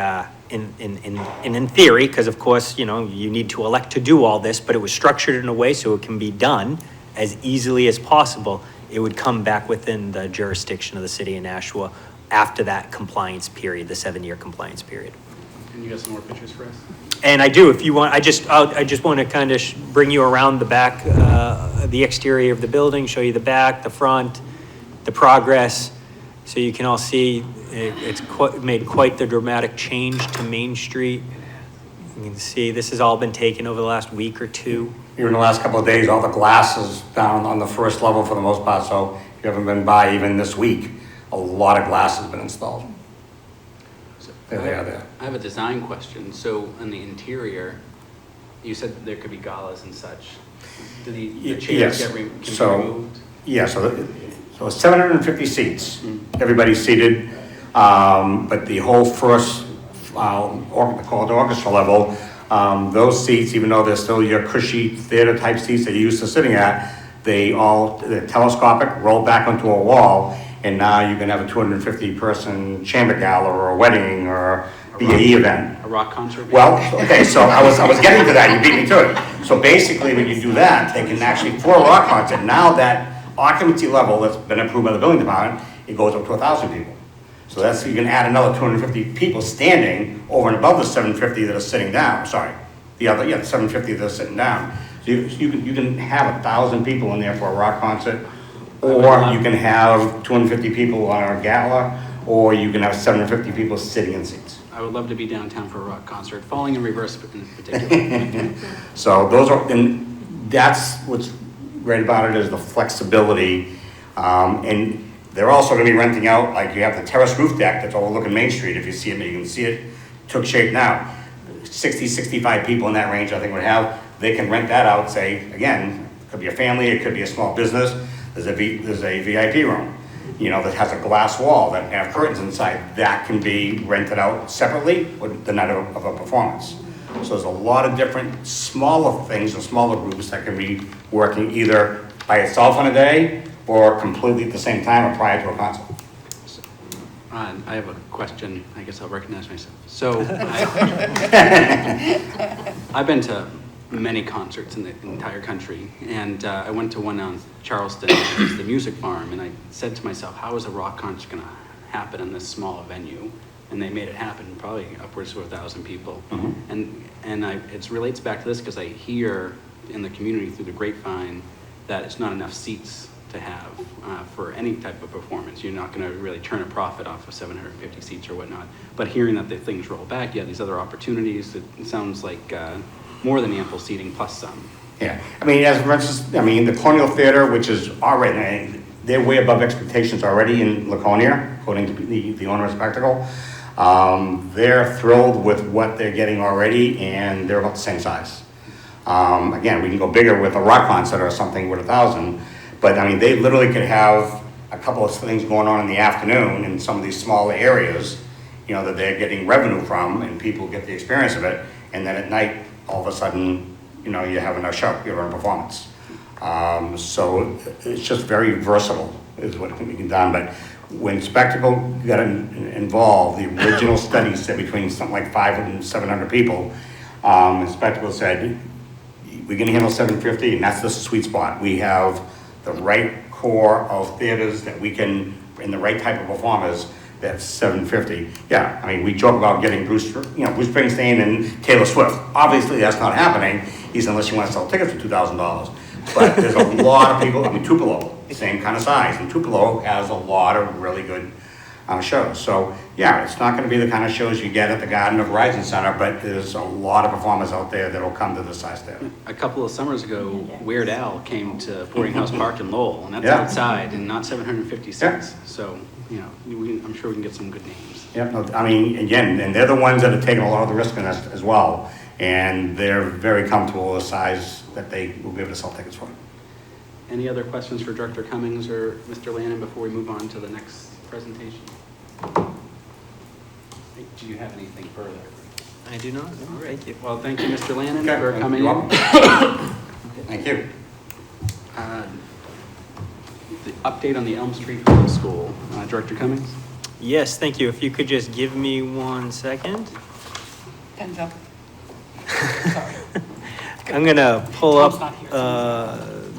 in theory, because of course, you need to elect to do all this, but it was structured in a way so it can be done as easily as possible. It would come back within the jurisdiction of the city of Nashua after that compliance period, the 7-year compliance period. And you got some more pictures for us? And I do, if you want, I just want to kind of bring you around the back, the exterior of the building, show you the back, the front, the progress, so you can all see it's made quite the dramatic change to Main Street. You can see this has all been taken over the last week or two. Here in the last couple of days, all the glass is down on the first level for the most part, so if you haven't been by even this week, a lot of glass has been installed. There they are there. I have a design question. So on the interior, you said there could be galas and such. Do the chairs Yes. can be So- removed? Yeah, so 750 seats, everybody's seated, but the whole first, called orchestra level, those seats, even though they're still your cushy theater type seats that you're used to sitting at, they're telescopic, roll back onto a wall, and now you can have a 250 person chamber gala or a wedding or BAE event. A rock concert? Well, okay, so I was getting to that, you beat me to it. So basically, when you do that, they can actually, for a rock concert, now that occupancy level that's been approved by the building department, it goes up to 1,000 people. So that's, you can add another 250 people standing over and above the 750 that are sitting down, sorry. The 750 that are sitting down. So you can have 1,000 people in there for a rock concert, or you can have 250 people on a gala, or you can have 750 people sitting in seats. I would love to be downtown for a rock concert, falling in reverse in particular. So those are, and that's what's great about it is the flexibility. And they're also gonna be renting out, like you have the terrace roof deck that's overlooking Main Street. If you see it, you can see it, took shape now. 60, 65 people in that range, I think would have, they can rent that out, say, again, it could be a family, it could be a small business. There's a VIP room, that has a glass wall that have curtains inside. That can be rented out separately with the night of a performance. So there's a lot of different smaller things and smaller groups that can be working either by itself on a day or completely at the same time or prior to a concert. I have a question. I guess I'll recognize myself. So I've been to many concerts in the entire country, and I went to one on Charleston, it was the Music Farm, and I said to myself, how is a rock concert going to happen in this small venue? and they made it happen, probably upwards to 1,000 people. Mhm. And it relates back to this because I hear in the community through the grapevine that it's not enough seats to have for any type of performance. You're not going to really turn a profit off of 750 seats or whatnot. But hearing that the things roll back, you have these other opportunities. It sounds like more than ample seating plus some. Yeah, I mean, as for instance, I mean, the Colonial Theater, which is already, they're way above expectations already in Laconia, according to the owner of Spectacle. They're thrilled with what they're getting already, and they're about the same size. Again, we can go bigger with a rock concert or something with 1,000, but I mean, they literally could have a couple of things going on in the afternoon in some of these smaller areas, you know, that they're getting revenue from, and people get the experience of it, and then at night, all of a sudden, you know, you're having a show, you're having a performance. So it's just very versatile is what can be done. But when Spectacle got involved, the original study said between something like 500 and 700 people, Spectacle said, we're gonna handle 750 and that's the sweet spot. We have the right core of theaters that we can, and the right type of performers, that's 750. Yeah, I mean, we joke about getting Bruce Springsteen and Taylor Swift. Obviously, that's not happening. He said, unless you want to sell tickets for $2,000. But there's a lot of people, I mean, Tupelo, same kind of size. And Tupelo has a lot of really good shows. So, yeah, it's not going to be the kind of shows you get at the Garden of Horizon Center, but there's a lot of performers out there that will come to this size theater. A couple of summers ago, Weird Al came to Boarding House Park in Lowell, and that's Yeah. outside and not 750 seats. Yeah. So, you know, I'm sure we can get some good names. Yeah, no, I mean, again, and they're the ones that are taking a lot of the risk in this as well. And they're very comfortable with the size that they will be able to sell tickets for. Any other questions for Director Cummings or Mr. Lannon before we move on to the next presentation? Do you have anything further? I do not, no, thank you. Well, thank you, Mr. Lannon, Okay, for coming you're in. welcome. Thank you. The update on the Elm Street Middle School. Director Cummings? Yes, thank you. If you could just give me 1 second. Pens up. I'm gonna pull Tom's up not here.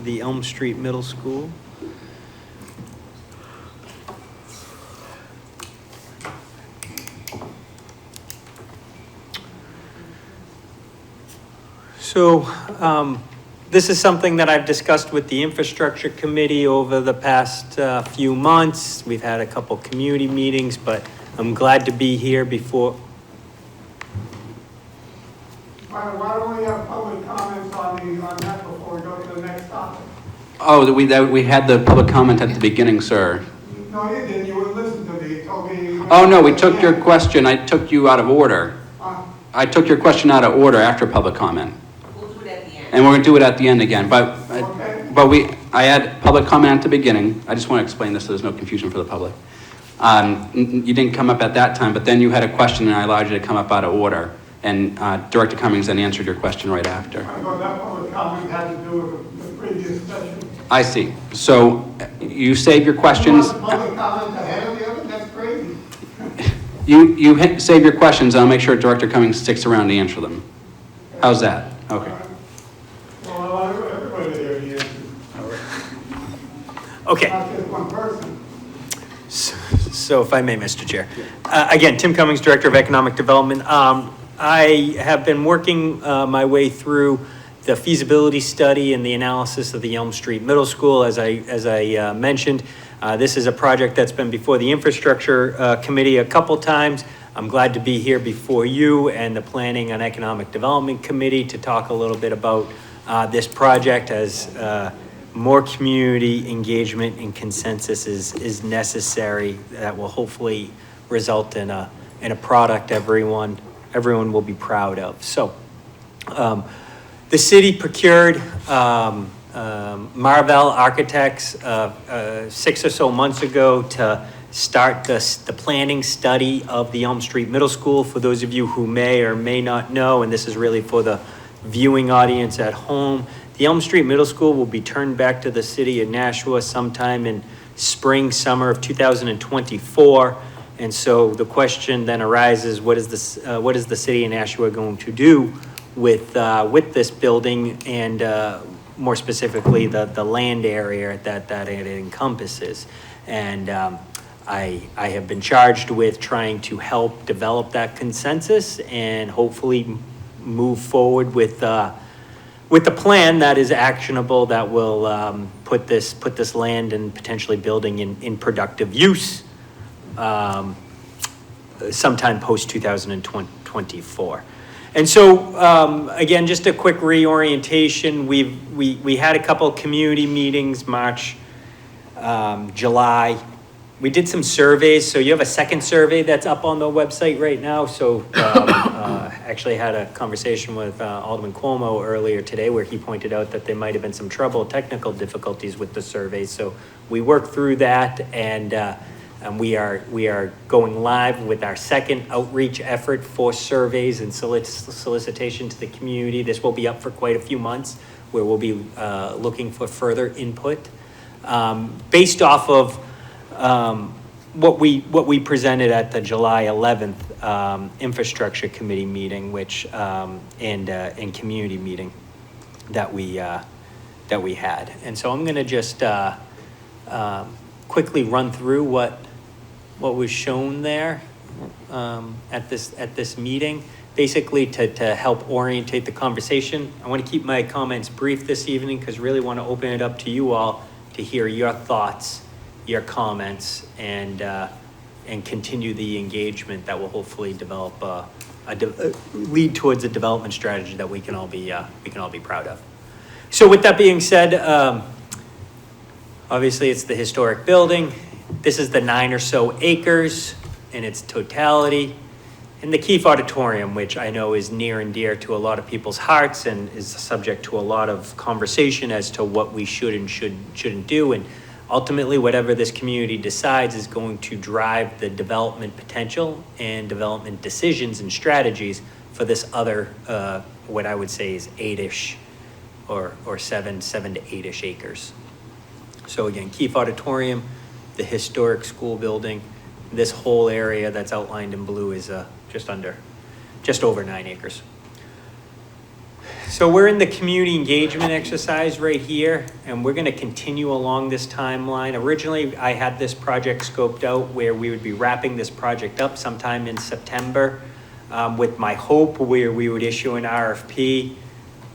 the Elm Street Middle School. So, this is something that I've discussed with the Infrastructure Committee over the past few months. We've had a couple community meetings, but I'm glad to be here before. Why don't we have public comments on that before we go to the next topic? Oh, we had the public comment at the beginning, sir. No, you didn't, you wouldn't listen to me, you told me. Oh, no, we took your question, I took you out of order. I took your question out of order after public comment. We'll do it at the end. And we're gonna do it at the end again, but Okay. I had public comment at the beginning. I just want to explain this so there's no confusion for the public. You didn't come up at that time, but then you had a question and I allowed you to come up out of order. And Director Cummings then answered your question right after. I thought that public comment had to do with the previous session. I see. So you save your questions. You want the public comment ahead of the other, that's crazy. You save your questions, and I'll make sure Director Cummings sticks around to answer them. How's that? Okay. Well, I want everybody there to answer, Okay. not just one person. So if I may, Mr. Chair. Again, Tim Cummings, Director of Economic Development. I have been working my way through the feasibility study and the analysis of the Elm Street Middle School. As I mentioned, this is a project that's been before the Infrastructure Committee a couple times. I'm glad to be here before you and the Planning and Economic Development Committee to talk a little bit about this project, as more community engagement and consensus is necessary. That will hopefully result in a product everyone will be proud of. So the city procured Marvell Architects 6 or so months ago to start the planning study of the Elm Street Middle School. For those of you who may or may not know, and this is really for the viewing audience at home, the Elm Street Middle School will be turned back to the city of Nashua sometime in summer of 2024. And so the question then arises, what is the city of Nashua going to do with this building, and more specifically the land area that it encompasses? And I have been charged with trying to help develop that consensus and hopefully move forward with a plan that is actionable, that will put this land and potentially building in productive use sometime post 2024. And so, again, just a quick reorientation. We had a couple of community meetings, March, July. We did some surveys, so you have a second survey that's up on the website right now. So actually had a conversation with Alderman Cuomo earlier today where he pointed out that there might have been some technical difficulties with the survey. So we worked through that, and we are going live with our second outreach effort for surveys and solicitation to the community. This will be up for quite a few months, where we'll be looking for further input based off of what we presented at the July 11th infrastructure committee meeting, which and community meeting that we had. And so I'm going to just quickly run through what was shown there at this meeting, basically to help orientate the conversation. I want to keep my comments brief this evening because really want to open it up to you all to hear your thoughts, your comments, and continue the engagement that will hopefully develop lead towards a development strategy that we can all be proud of. So with that being said, obviously it's the historic building. This is the 9 or so acres in its totality, and the Keefe Auditorium, which I know is near and dear to a lot of people's hearts and is subject to a lot of conversation as to what we should and shouldn't do. And ultimately, whatever this community decides is going to drive the development potential and development decisions and strategies for this other, what I would say is 8-ish or 7 to 8-ish acres. So again, Keefe Auditorium, the historic school building, this whole area that's outlined in blue is just over 9 acres. So we're in the community engagement exercise right here, and we're going to continue along this timeline. Originally, I had this project scoped out where we would be wrapping this project up sometime in September, with my hope where we would issue an RFP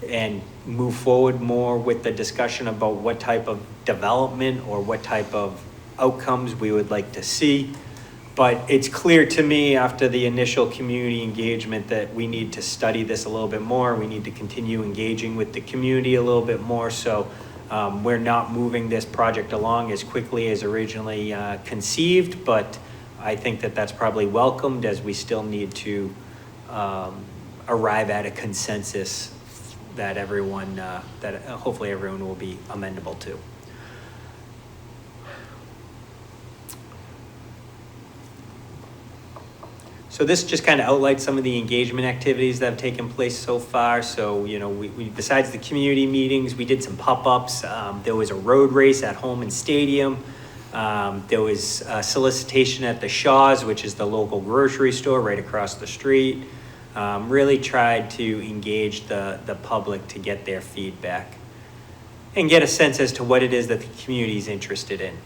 and move forward more with the discussion about what type of development or what type of outcomes we would like to see. But it's clear to me after the initial community engagement that we need to study this a little bit more. We need to continue engaging with the community a little bit more. So we're not moving this project along as quickly as originally conceived, but I think that that's probably welcomed, as we still need to arrive at a consensus that everyone, that hopefully everyone will be amenable to. So this just kind of outlines some of the engagement activities that have taken place so far. So, you know, we besides the community meetings, we did some pop-ups. There was a road race at Holman Stadium. There was a solicitation at the Shaw's, which is the local grocery store right across the street. Really tried to engage the public to get their feedback and get a sense as to what it is that the community is interested in.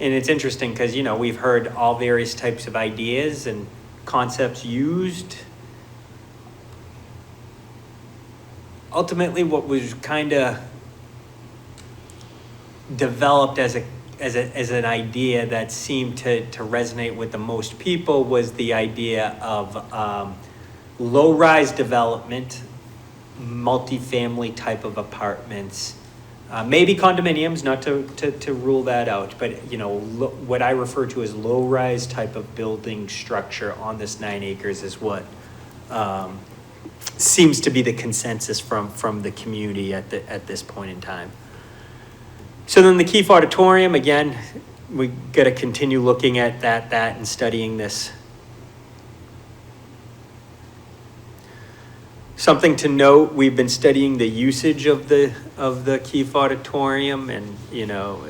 And it's interesting because, you know, we've heard all various types of ideas and concepts used. Ultimately, what was kind of developed as an idea that seemed to resonate with the most people was the idea of low-rise development, multifamily type of apartments, maybe condominiums, not to rule that out, but, you know, what I refer to as low-rise type of building structure on this 9 acres is what seems to be the consensus from the community at this point in time. So then the Keefe Auditorium, again, we got to continue looking at that and studying this. Something to note, we've been studying the usage of the Keefe Auditorium, and, you know,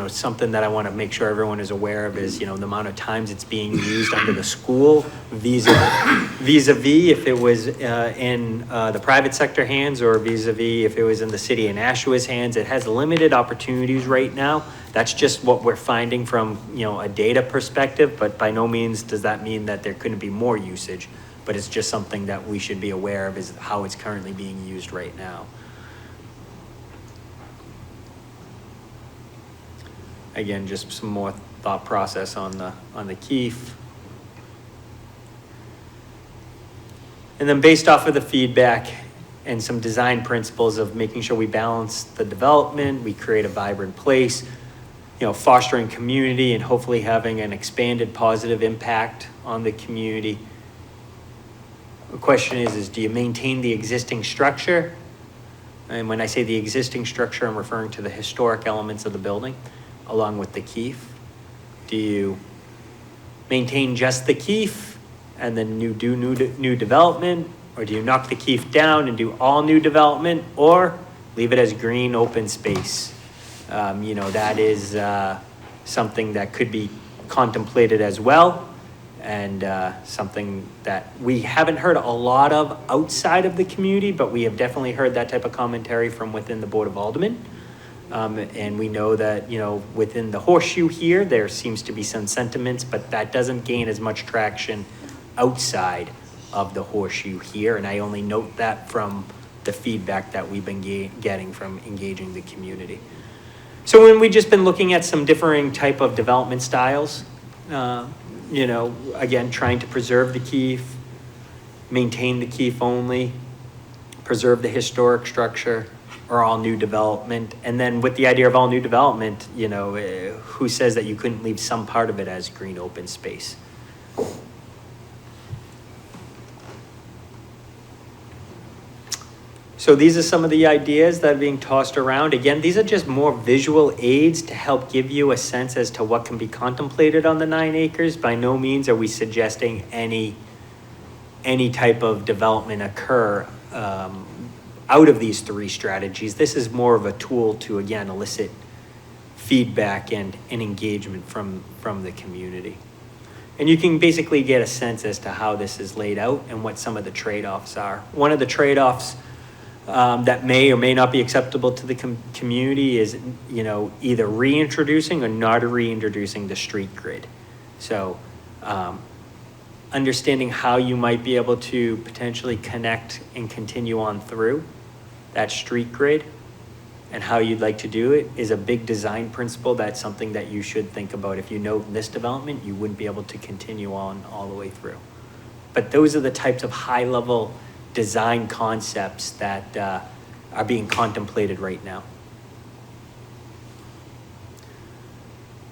something that I want to make sure everyone is aware of is, the amount of times it's being used under the school vis-a-vis if it was in the private sector hands or vis-a-vis if it was in the city of Nashua's hands. It has limited opportunities right now. That's just what we're finding from, a data perspective, but by no means does that mean that there couldn't be more usage. But it's just something that we should be aware of is how it's currently being used right now. Again, just some more thought process on the Keefe. And then based off of the feedback and some design principles of making sure we balance the development, we create a vibrant place, fostering community and hopefully having an expanded positive impact on the community. The question is do you maintain the existing structure? And when I say the existing structure, I'm referring to the historic elements of the building, along with the Keefe. Do you maintain just the Keefe and then do new development? Or do you knock the Keefe down and do all new development? Or leave it as green open space? That is something that could be contemplated as well. And something that we haven't heard a lot of outside of the community, but we have definitely heard that type of commentary from within the Board of Aldermen. And we know that, within the horseshoe here, there seems to be some sentiments, but that doesn't gain as much traction outside of the horseshoe here. And I only note that from the feedback that we've been getting from engaging the community. So when we've just been looking at some differing type of development styles, again, trying to preserve the Keefe, maintain the Keefe only, preserve the historic structure, or all new development. And then with the idea of all new development, who says that you couldn't leave some part of it as green open space? So these are some of the ideas that are being tossed around. Again, these are just more visual aids to help give you a sense as to what can be contemplated on the 9 acres. By no means are we suggesting any type of development occur out of these 3 strategies. This is more of a tool to, again, elicit feedback and engagement from the community. And you can basically get a sense as to how this is laid out and what some of the trade-offs are. One of the trade-offs that may or may not be acceptable to the community is, either reintroducing or not reintroducing the street grid. So understanding how you might be able to potentially connect and continue on through that street grid and how you'd like to do it is a big design principle. That's something that you should think about. If you know this development, you wouldn't be able to continue on all the way through. But those are the types of high-level design concepts that are being contemplated right now.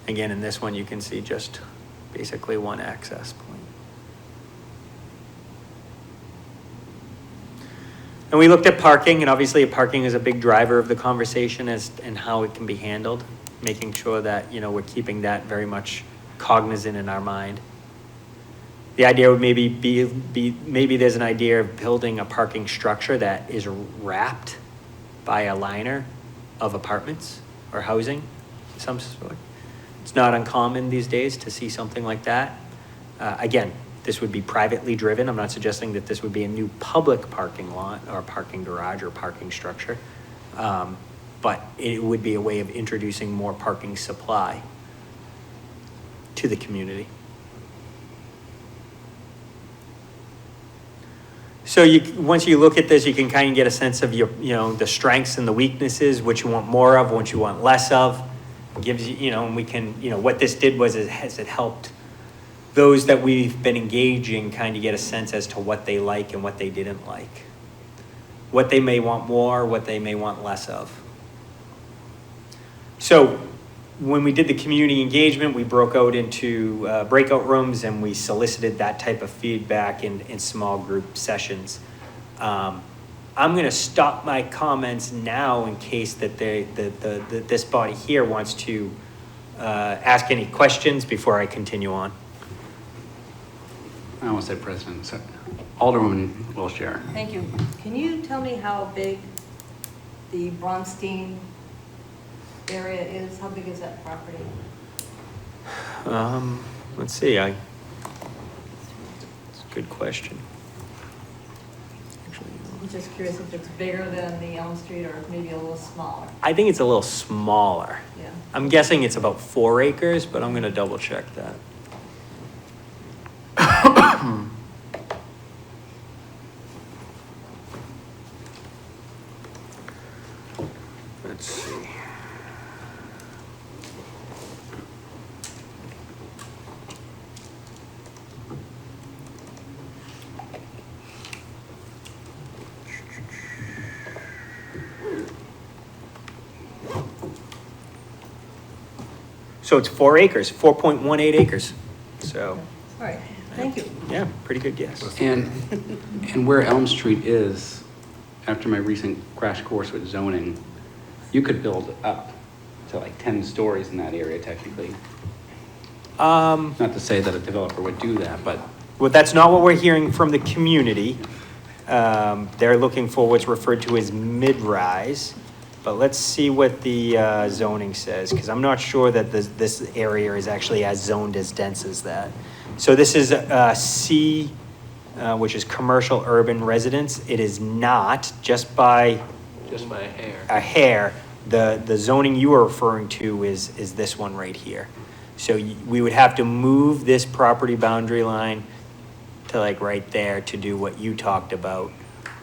Again, in this one, you can see just basically one access point. And we looked at parking, and obviously parking is a big driver of the conversation and how it can be handled, making sure that, we're keeping that very much cognizant in our mind. The idea would maybe maybe there's an idea of building a parking structure that is wrapped by a liner of apartments or housing of some sort. It's not uncommon these days to see something like that. Again, this would be privately driven. I'm not suggesting that this would be a new public parking lot or parking garage or parking structure, but it would be a way of introducing more parking supply to the community. So once you look at this, you can kind of get a sense of the strengths and the weaknesses, what you want more of, what you want less of. It gives you, and we can, what this did was it helped those that we've been engaging kind of get a sense as to what they like and what they didn't like, what they may want more, what they may want less of. So when we did the community engagement, we broke out into breakout rooms and we solicited that type of feedback in small group sessions. I'm going to stop my comments now in case that this body here wants to ask any questions before I continue on. I almost said President, so Alderwoman Wilshire. Thank you. Can you tell me how big the Bronstein area is? How big is that property? Let's see, it's a good question. I'm just curious if it's bigger than the Elm Street or maybe a little smaller. I think it's a little smaller. Yeah. I'm guessing it's about 4 acres, but I'm gonna double check that. Let's see. So it's 4 acres, 4.18 acres. So, All right, thank you. yeah, pretty good guess. And where Elm Street is, after my recent crash course with zoning, you could build up to like 10 stories in that area technically. Not to say that a developer would do that, but Well, that's not what we're hearing from the community. They're looking for what's referred to as mid-rise. But let's see what the zoning says, because I'm not sure that this area is actually as zoned as dense as that. So this is C, which is commercial urban residence. It is not, just by a hair. The zoning you are referring to is this one right here. So we would have to move this property boundary line to like right there to do what you talked about.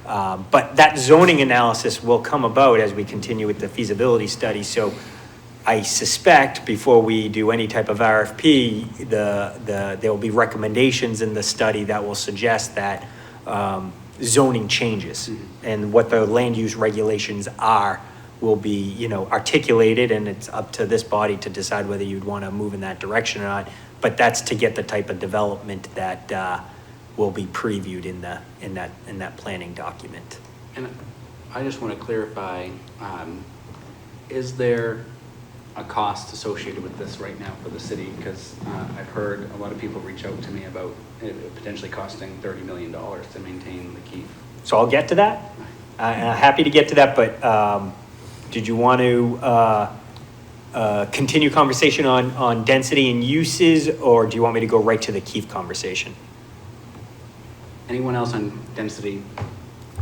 But that zoning analysis will come about as we continue with the feasibility study. So I suspect before we do any type of RFP, there will be recommendations in the study that will suggest that zoning changes and what the land use regulations are will be, articulated, and it's up to this body to decide whether you'd want to move in that direction or not. But that's to get the type of development that will be previewed in that planning document. And I just want to clarify, is there a cost associated with this right now for the city? Because I've heard a lot of people reach out to me about it potentially costing $30 million to maintain the keep. So I'll get to that. Happy to get to that, but did you want to continue conversation on density and uses, or do you want me to go right to the Keefe conversation? Anyone else on density?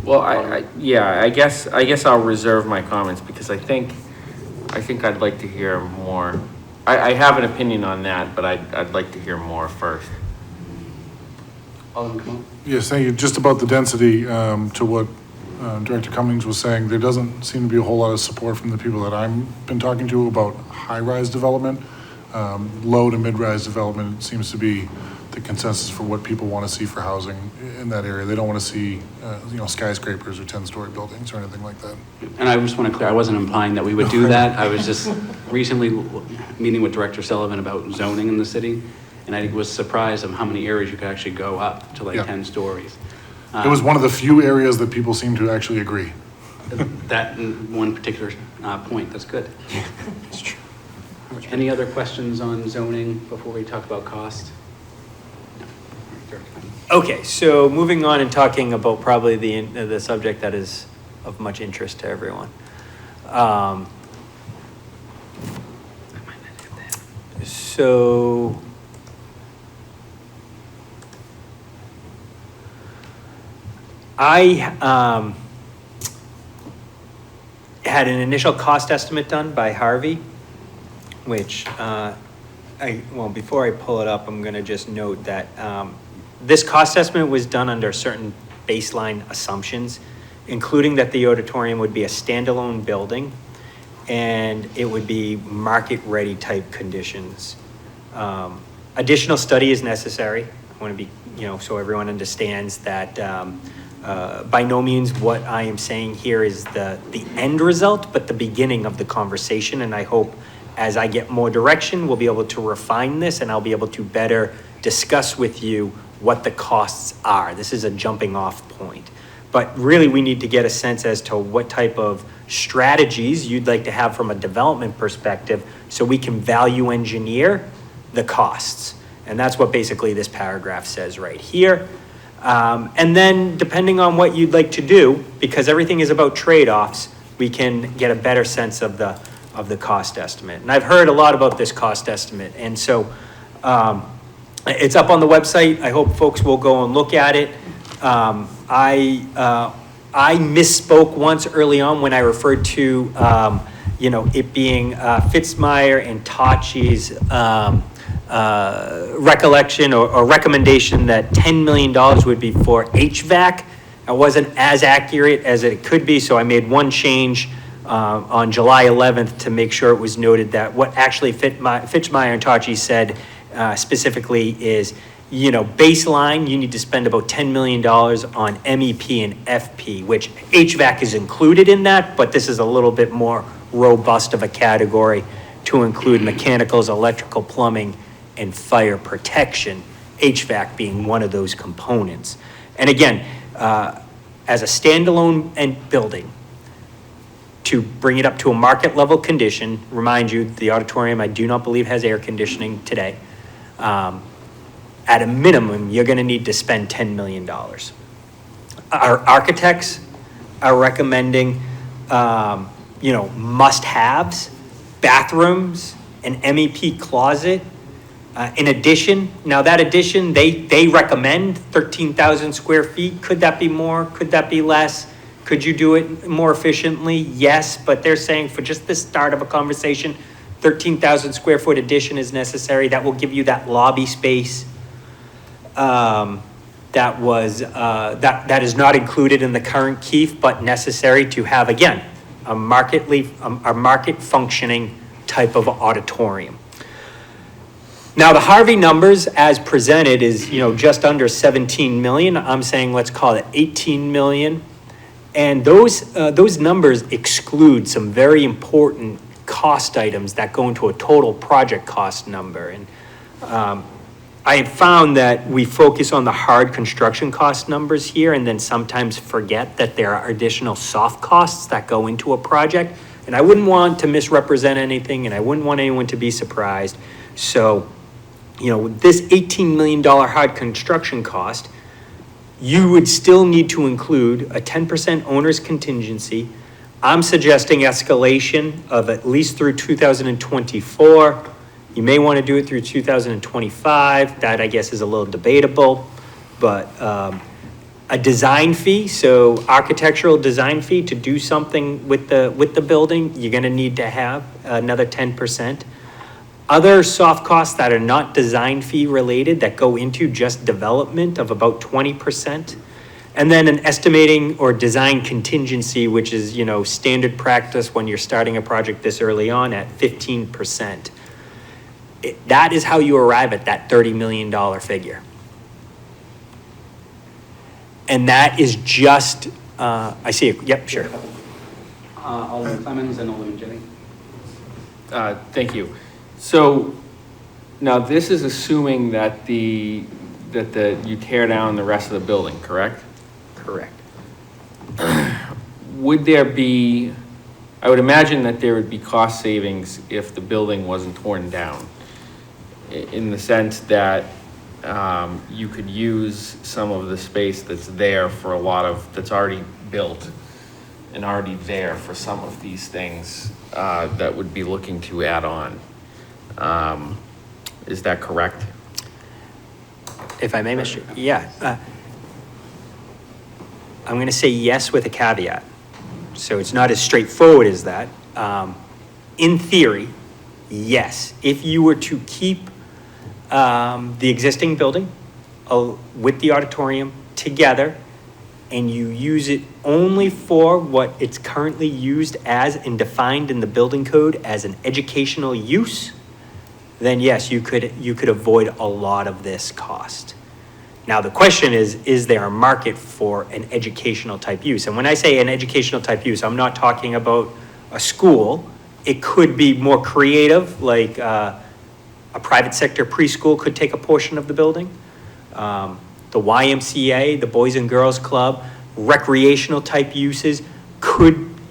Well, I guess I'll reserve my comments because I think I'd like to hear more. I have an opinion on that, but I'd like to hear more first. Alderman Camone? Yes, thank you. Just about the density, to what Director Cummings was saying, there doesn't seem to be a whole lot of support from the people that I've been talking to about high-rise development. Low to mid-rise development seems to be the consensus for what people want to see for housing in that area. They don't want to see, skyscrapers or 10-story buildings or anything like that. And I just want to clear, I wasn't implying that we would do that. I was just recently meeting with Director Sullivan about zoning in the city, and I was surprised of how many areas you could actually go up to like 10 stories. It was one of the few areas that people seem to actually agree. That in one particular point, that's good. That's true. Any other questions on zoning before we talk about cost? Okay, so moving on and talking about probably the subject that is of much interest to everyone. So I had an initial cost estimate done by Harvey, which before I pull it up, I'm going to just note that this cost estimate was done under certain baseline assumptions, including that the auditorium would be a standalone building and it would be market-ready type conditions. Additional study is necessary. I want to be, so everyone understands that by no means what I am saying here is the end result, but the beginning of the conversation. And I hope as I get more direction, we'll be able to refine this and I'll be able to better discuss with you what the costs are. This is a jumping off point. But really we need to get a sense as to what type of strategies you'd like to have from a development perspective so we can value engineer the costs. And that's what basically this paragraph says right here. And then depending on what you'd like to do, because everything is about trade-offs, we can get a better sense of of the cost estimate. And I've heard a lot about this cost estimate, and so it's up on the website. I hope folks will go and look at it. I misspoke once early on when I referred to, it being Fitzmyer and Tachi's recollection or recommendation that $10 million would be for HVAC. I wasn't as accurate as it could be, so I made one change on July 11th to make sure it was noted that what actually Fitzmyer and Tachi said specifically is, baseline, you need to spend about $10 million on MEP and FP, which HVAC is included in that, but this is a little bit more robust of a category to include mechanicals, electrical, plumbing, and fire protection, HVAC being one of those components. And again, as a standalone building, to bring it up to a market level condition, remind you, the auditorium I do not believe has air conditioning today. At a minimum, you're gonna need to spend $10 million. Our architects are recommending, must-haves, bathrooms, an MEP closet. In addition, now that addition, they recommend 13,000 square feet. Could that be more? Could that be less? Could you do it more efficiently? Yes, but they're saying for just the start of a conversation, 13,000 square foot addition is necessary. That will give you that lobby space. That is not included in the current Keefe, but necessary to have, again, a market functioning type of auditorium. Now, the Harvey numbers as presented is, just under 17 million. I'm saying let's call it 18 million. And those numbers exclude some very important cost items that go into a total project cost number. And I have found that we focus on the hard construction cost numbers here and then sometimes forget that there are additional soft costs that go into a project. And I wouldn't want to misrepresent anything, and I wouldn't want anyone to be surprised. So, this $18 million hard construction cost, you would still need to include a 10% owner's contingency. I'm suggesting escalation of at least through 2024. You may want to do it through 2025. That, I guess, is a little debatable. But a design fee, so architectural design fee to do something with the building, you're going to need to have another 10%. Other soft costs that are not design fee related that go into just development of about 20%. And then an estimating or design contingency, which is, standard practice when you're starting a project this early on at 15%. That is how you arrive at that $30 million figure. And that is just, I see it, yep, sure. Alderman Clemmons and Alderman Jennings. Thank you. So now this is assuming that you tear down the rest of the building, correct? Correct. Would there be, I would imagine that there would be cost savings if the building wasn't torn down, in the sense that you could use some of the space that's there for that's already built and already there for some of these things that would be looking to add on. Is that correct? If I may, Mr. Yeah. I'm going to say yes with a caveat. So it's not as straightforward as that. In theory, yes. If you were to keep the existing building with the auditorium together and you use it only for what it's currently used as and defined in the building code as an educational use, then yes, you could avoid a lot of this cost. Now, the question is there a market for an educational type use? And when I say an educational type use, I'm not talking about a school. It could be more creative, like a private sector preschool could take a portion of the building. The YMCA, the Boys and Girls Club, recreational type uses,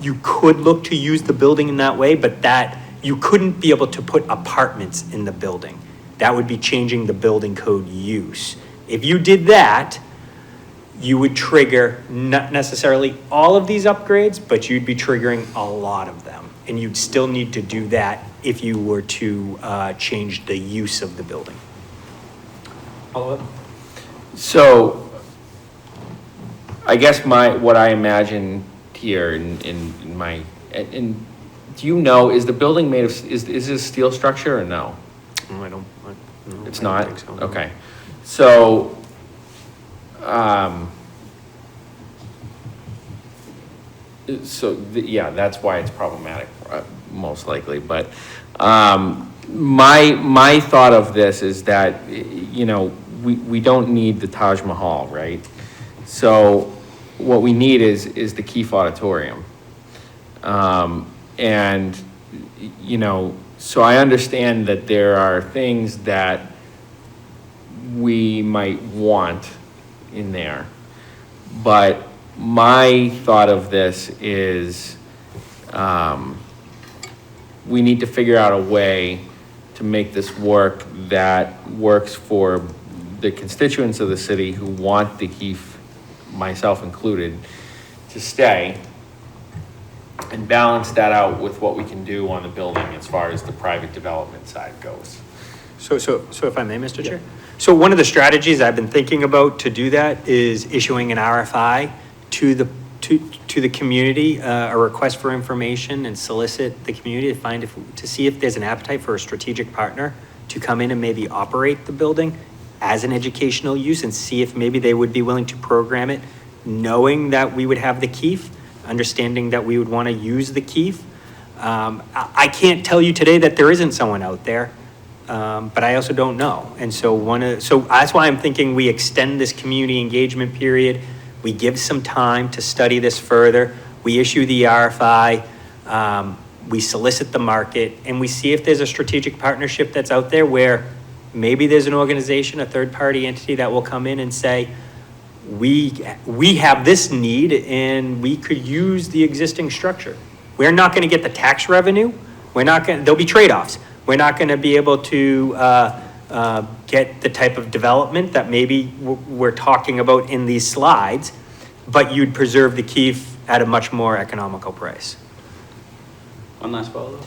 you could look to use the building in that way, but that you couldn't be able to put apartments in the building. That would be changing the building code use. If you did that, you would trigger not necessarily all of these upgrades, but you'd be triggering a lot of them. And you'd still need to do that if you were to change the use of the building. Follow up? So, I guess what I imagine here in my, and do you know, is the building made of, is this a steel structure or no? No, It's I don't not? think so. Okay. So, yeah, that's why it's problematic, most likely, but, my thought of this is that, you know, we don't need the Taj Mahal, right? So, what we need is the Keefe Auditorium. And, you know, so I understand that there are things that we might want in there. But my thought of this is, we need to figure out a way to make this work that works for the constituents of the city who want the Keefe, myself included, to stay, and balance that out with what we can do on the building as far as the private development side goes. So if I may, Mr. Chair? So one of the strategies I've been thinking about to do that is issuing an RFI to the community, a request for information, and solicit the community to see if there's an appetite for a strategic partner to come in and maybe operate the building as an educational use, and see if maybe they would be willing to program it, knowing that we would have the Keefe, understanding that we would want to use the Keefe. I can't tell you today that there isn't someone out there, but I also don't know. And so that's why I'm thinking we extend this community engagement period. We give some time to study this further. We issue the RFI, we solicit the market, and we see if there's a strategic partnership that's out there where maybe there's an organization, a third-party entity that will come in and say, we have this need and we could use the existing structure. We're not going to get the tax revenue. There'll be trade-offs. We're not going to be able to get the type of development that maybe we're talking about in these slides, but you'd preserve the Keefe at a much more economical price. One last follow-up?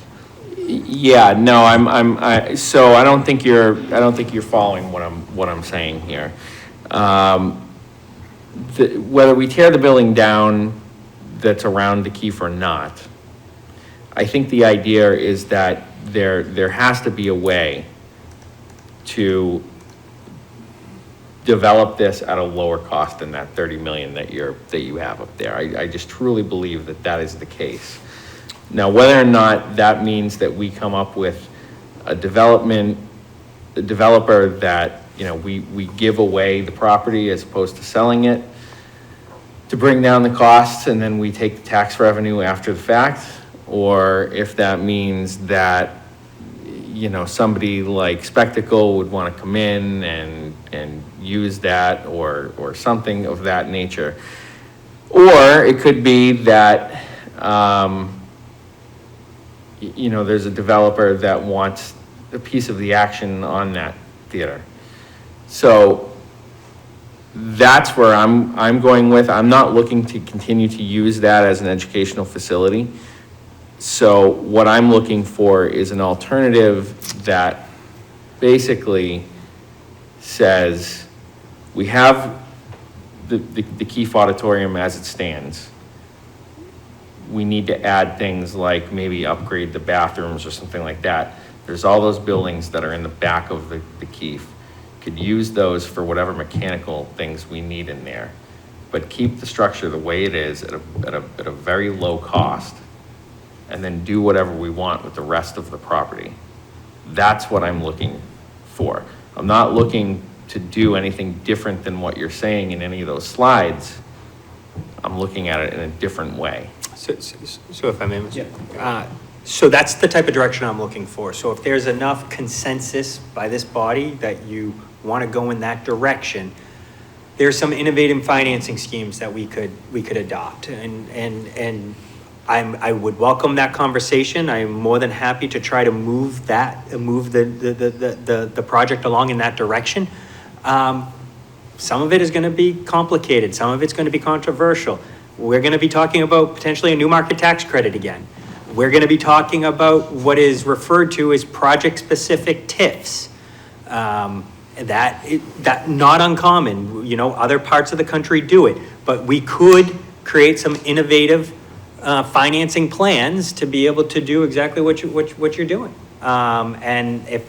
Yeah, no, so I don't think you're following what I'm saying here. Whether we tear the building down that's around the Keefe or not, I think the idea is that there has to be a way to develop this at a lower cost than that 30 million that you have up there. I just truly believe that is the case. Now, whether or not that means that we come up with a developer that, you know, we give away the property as opposed to selling it to bring down the costs, and then we take the tax revenue after the fact, or if that means that, you know, somebody like Spectacle would want to come in and use that, or something of that nature. Or it could be that, you know, there's a developer that wants a piece of the action on that theater. So that's where I'm going with. I'm not looking to continue to use that as an educational facility. So what I'm looking for is an alternative that basically says we have the Keefe Auditorium as it stands. We need to add things like maybe upgrade the bathrooms or something like that. There's all those buildings that are in the back of the Keefe. Could use those for whatever mechanical things we need in there, but keep the structure the way it is at a very low cost, and then do whatever we want with the rest of the property. That's what I'm looking for. I'm not looking to do anything different than what you're saying in any of those slides. I'm looking at it in a different way. So if I may, so that's the type of direction I'm looking for. So if there's enough consensus by this body that you want to go in that direction, there's some innovative financing schemes that we could adopt, and I would welcome that conversation. I'm more than happy to try to move the project along in that direction. some of it is going to be complicated, some of it's going to be controversial. We're going to be talking about potentially a new market tax credit again. We're going to be talking about what is referred to as project-specific TIFs. That not uncommon, you know, other parts of the country do it, but we could create some innovative financing plans to be able to do exactly what you're doing. And if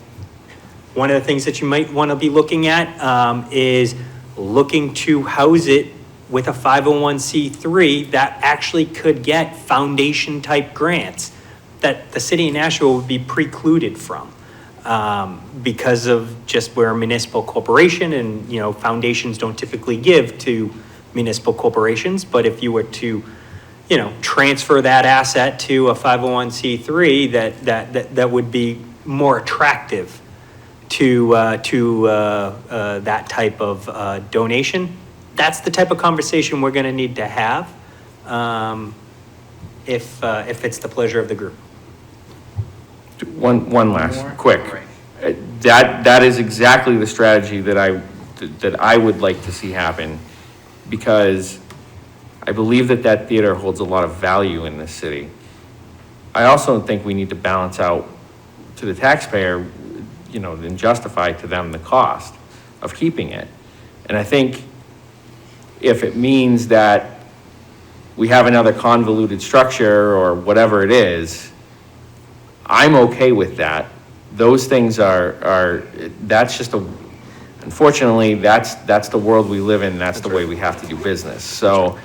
one of the things that you might want to be looking at is looking to house it with a 501c3 that actually could get foundation type grants that the city of Nashua would be precluded from. Because of just we're a municipal corporation and, you know, foundations don't typically give to municipal corporations. But if you were to, you know, transfer that asset to a 501c3, that would be more attractive to that type of donation. That's the type of conversation we're going to need to have if it's the pleasure of the group. One last, quick. That is exactly the strategy that I would like to see happen, because I believe that theater holds a lot of value in this city. I also think we need to balance out to the taxpayer, you know, and justify to them the cost of keeping it. And I think if it means that we have another convoluted structure or whatever it is, I'm okay with that. Those things that's just unfortunately, that's the world we live in, that's the way we have to do business. So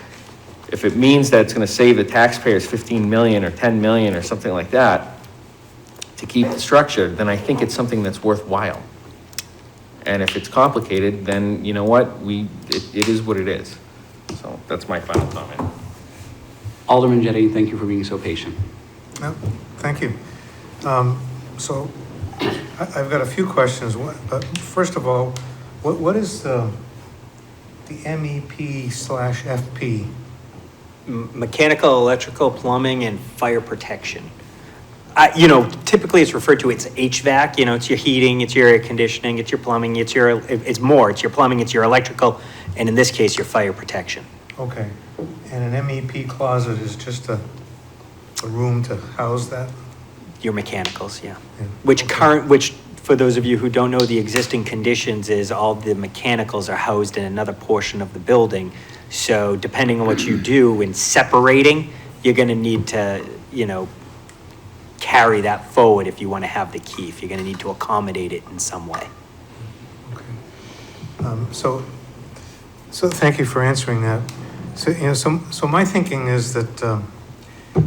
if it means that it's gonna save the taxpayers 15 million or 10 million or something like that to keep the structure, then I think it's something that's worthwhile. And if it's complicated, then you know what, it is what it is. So that's my final comment. Alderman Jettie, thank you for being so patient. No, thank you. So I've got a few questions, but first of all, what is the MEP/FP? Mechanical, electrical, plumbing, and fire protection. You know, typically it's referred to, it's HVAC, you know, it's your heating, it's your air conditioning, it's your plumbing, it's your plumbing, it's your electrical, and in this case, your fire protection. Okay, and an MEP closet is just a room to house that? Your mechanicals, yeah. Yeah, Which okay. which, for those of you who don't know, the existing conditions is all the mechanicals are housed in another portion of the building. So depending on what you do in separating, you're gonna need to, you know, carry that forward if you want to have the keef. You're going to need to accommodate it in some way. Okay. So thank you for answering that. So, you know, so my thinking is that, you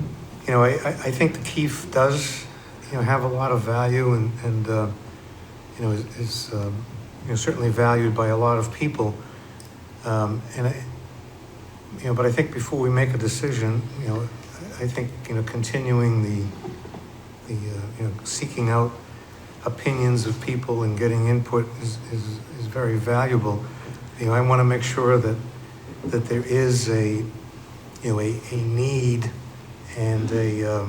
know, I think the keef does, you know, have a lot of value and you know, is you know, certainly valued by a lot of people. And you know, but I think before we make a decision, you know, I think, you know, continuing the you know, seeking out opinions of people and getting input is very valuable. You know, I want to make sure that there is a, you know, a need and a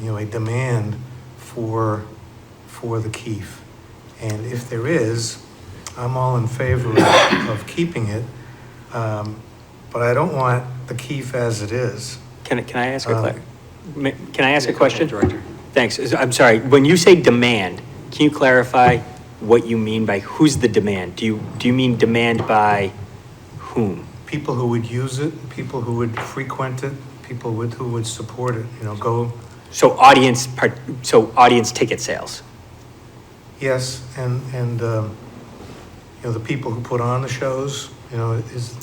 you know, a demand for the keef. And if there is, I'm all in favor of keeping it, but I don't want the keef as it is. Can I ask Can I ask a question? Director. Thanks. I'm sorry. When you say demand, can you clarify what you mean by who's the demand? Do you mean demand by whom? People who would use it, people who would frequent it, people who would support it, you know, go. So audience ticket sales. Yes, and you know, the people who put on the shows, you know, is,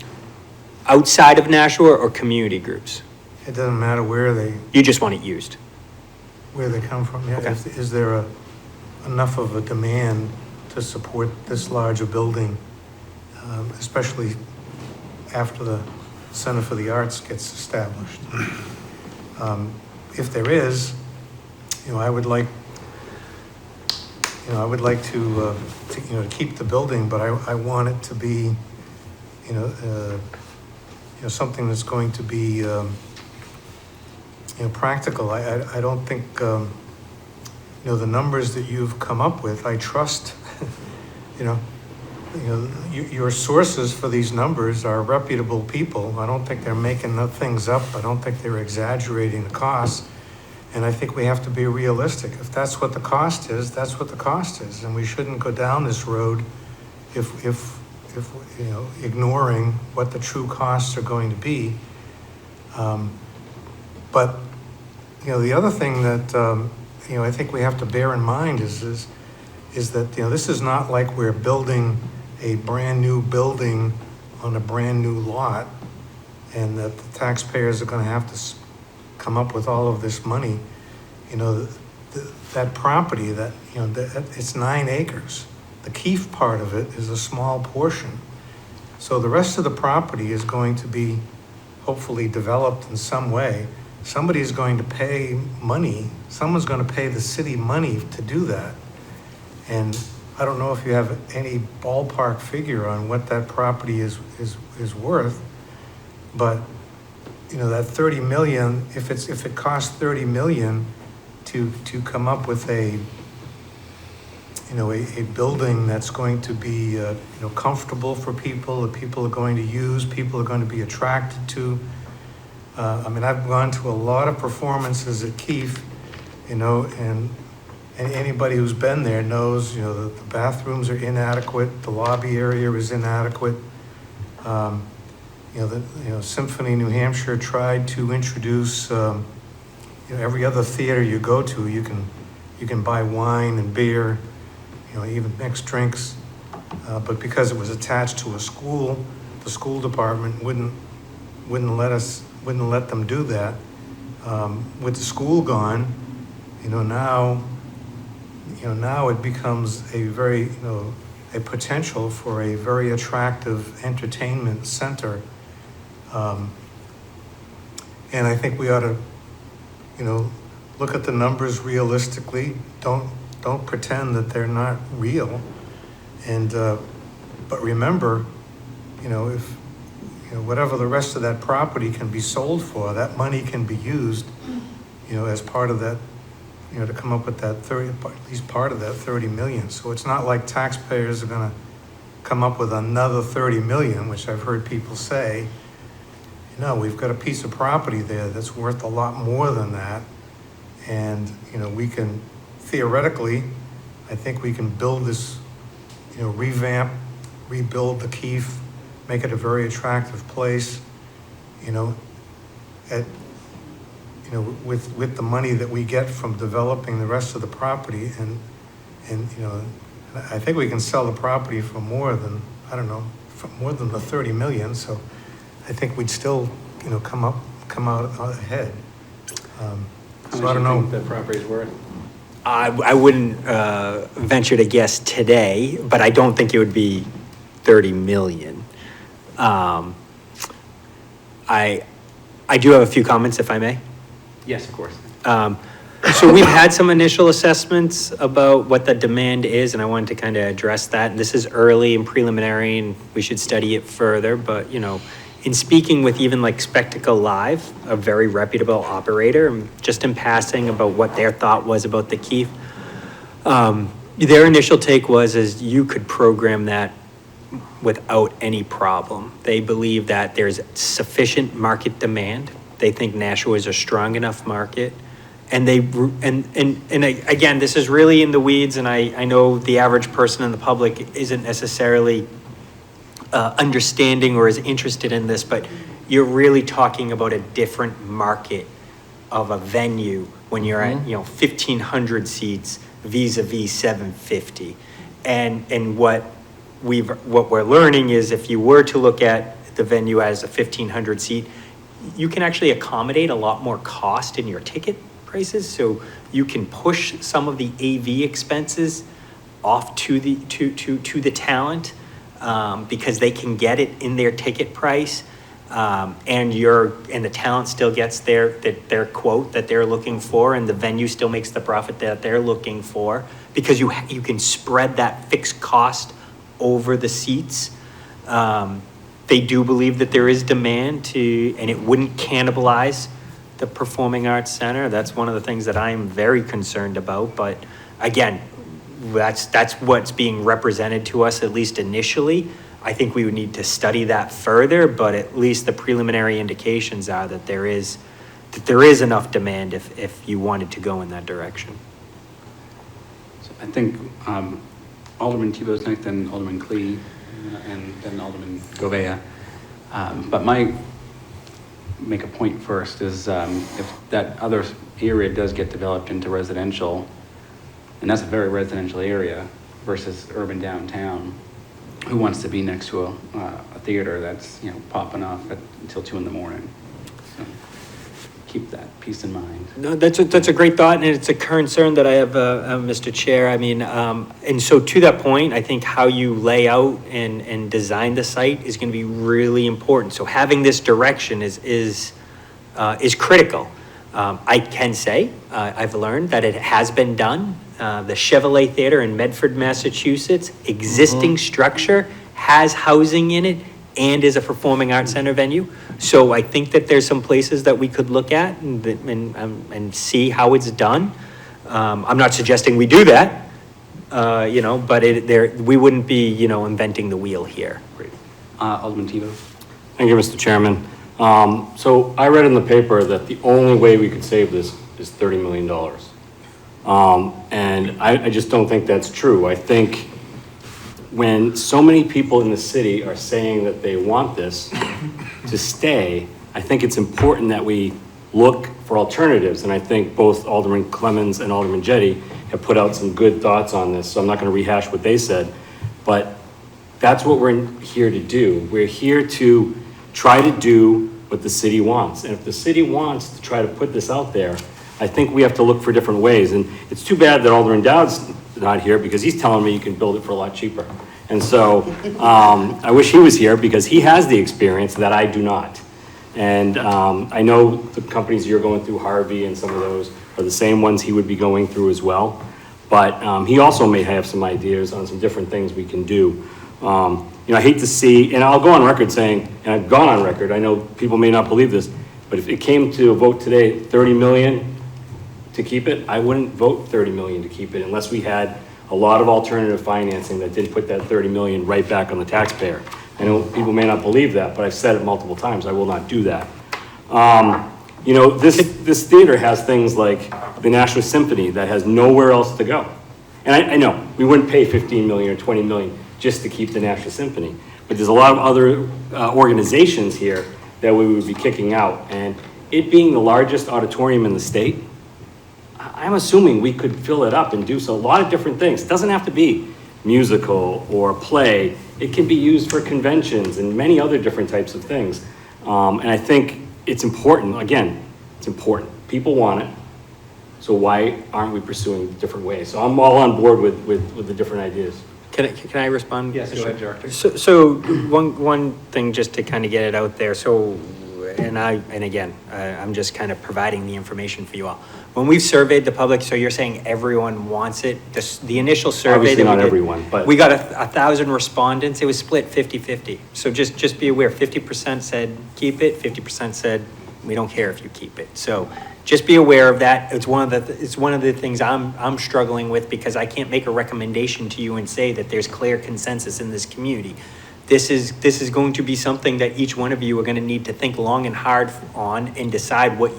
Outside of Nashua or community groups? it doesn't matter where You just want it used? where they come from. Yeah, Okay. is there enough of a demand to support this larger building, especially after the Center for the Arts gets established? If there is, you know, I would like to you know, to keep the building, but I want it to be, you know, something that's going to be, you know, practical. I don't think, you know, the numbers that you've come up with, I trust, you know, your sources for these numbers are reputable people. I don't think they're making things up. I don't think they're exaggerating the costs. And I think we have to be realistic. If that's what the cost is, that's what the cost is. And we shouldn't go down this road if ignoring what the true costs are going to be. But the other thing that, I think we have to bear in mind is that, this is not like we're building a brand-new building on a brand-new lot, and that the taxpayers are gonna have to come up with all of this money. That property, it's 9 acres. The Keefe part of it is a small portion. So the rest of the property is going to be hopefully developed in some way. Somebody's going to pay money, someone's gonna pay the city money to do that. And I don't know if you have any ballpark figure on what that property is worth, but that 30 million, if it costs 30 million to come up with a building that's going to be comfortable for people, that people are going to use, people are going to be attracted to. I've gone to a lot of performances at Keefe, and anybody who's been there knows, that the bathrooms are inadequate, the lobby area is inadequate. Symphony New Hampshire tried to introduce, every other theater you go to, you can buy wine and beer, even mixed drinks. But because it was attached to a school, the school department wouldn't let them do that. With the school gone, now it becomes a potential for a very attractive entertainment center. And I think we ought to, look at the numbers realistically. Don't pretend that they're not real. And, but remember, if, whatever the rest of that property can be sold for, that money can be used, as part of that, to come up with that at least part of that 30 million. So it's not like taxpayers are gonna come up with another 30 million, which I've heard people say. We've got a piece of property there that's worth a lot more than that. And, we can, theoretically, I think we can build this, revamp, rebuild the Keefe, make it a very attractive place, with the money that we get from developing the rest of the property. And I think we can sell the property for more than, for more than the 30 million. So I think we'd still, come out ahead. So I don't know. The property's worth? I wouldn't venture to guess today, but I don't think it would be 30 million. I do have a few comments, if I may. Yes, of course. So we've had some initial assessments about what the demand is, and I wanted to kind of address that. And this is early and preliminary, and we should study it further. But, in speaking with even like Spectacle Live, a very reputable operator, and just in passing about what their thought was about the Keefe, their initial take is you could program that without any problem. They believe that there's sufficient market demand. They think Nashua is a strong enough market. And again, this is really in the weeds, and I know the average person in the public isn't necessarily understanding or is interested in this, but you're really talking about a different market of a venue when you're at 1,500 seats vis-a-vis 750. And what we're learning is if you were to look at the venue as a 1,500 seat, you can actually accommodate a lot more cost in your ticket prices. So you can push some of the AV expenses off to the talent because they can get it in their ticket price, and the talent still gets their quote that they're looking for, and the venue still makes the profit that they're looking for because you can spread that fixed cost over the seats. They do believe that there is demand and it wouldn't cannibalize the Performing Arts Center. That's one of the things that I'm very concerned about. But again, that's what's being represented to us, at least initially. I think we would need to study that further, but at least the preliminary indications are that there is enough demand if you wanted to go in that direction. So I think Alderman Tebow's next, then Alderman Clee, and then Alderman Govea. But make a point first is if that other area does get developed into residential, and that's a very residential area versus urban downtown, who wants to be next to a theater that's, popping off until 2 a.m? So keep that piece in mind. No, that's a great thought, and it's a concern that I have, Mr. Chair. I mean, and so to that point, I think how you lay out and design the site is going to be really important. So having this direction is critical. I can say I've learned that it has been done. The Chevrolet Theater in Medford, Massachusetts, existing structure, has housing in it and is a performing arts center venue. So I think that there's some places that we could look at and see how it's done. I'm not suggesting we do that, but we wouldn't be, inventing the wheel here. Great. Alderman Tebow? Thank you, Mr. Chairman. So I read in the paper that the only way we could save this is $30 million. And I just don't think that's true. I think when so many people in the city are saying that they want this to stay, I think it's important that we look for alternatives. And I think both Alderman Clemmons and Alderman Jettie have put out some good thoughts on this, so I'm not going to rehash what they said. But that's what we're here to do. We're here to try to do what the city wants. And if the city wants to try to put this out there, I think we have to look for different ways. And it's too bad that Alderman Dowd's not here, because he's telling me you can build it for a lot cheaper. And so I wish he was here, because he has the experience that I do not. And I know the companies you're going through, Harvey and some of those, are the same ones he would be going through as well. But he also may have some ideas on some different things we can do. I hate to see, and I'll go on record saying, and I've gone on record, I know people may not believe this, but if it came to a vote today, 30 million to keep it, I wouldn't vote 30 million to keep it unless we had a lot of alternative financing that didn't put that 30 million right back on the taxpayer. I know people may not believe that, but I've said it multiple times, I will not do that. This theater has things like the Nashua Symphony that has nowhere else to go. And I know, we wouldn't pay 15 million or 20 million just to keep the Nashua Symphony, but there's a lot of other organizations here that we would be kicking out. And it being the largest auditorium in the state, I'm assuming we could fill it up and do so a lot of different things. It doesn't have to be musical or play. It can be used for conventions and many other different types of things. And I think it's important, again, it's important. People want it. So why aren't we pursuing different ways? So I'm all on board with the different ideas. Can I respond? Yes, go ahead, Director. So one thing just to kind of get it out there. So, and again, I'm just kind of providing the information for you all. When we've surveyed the public, so you're saying everyone wants it. The initial survey Obviously that we not did, everyone, but we got 1,000 respondents. It was split 50-50. So just be aware, 50% said keep it, 50% said we don't care if you keep it. So just be aware of that. It's one of the things I'm struggling with, because I can't make a recommendation to you and say that there's clear consensus in this community. This is going to be something that each one of you are going to need to think long and hard on and decide what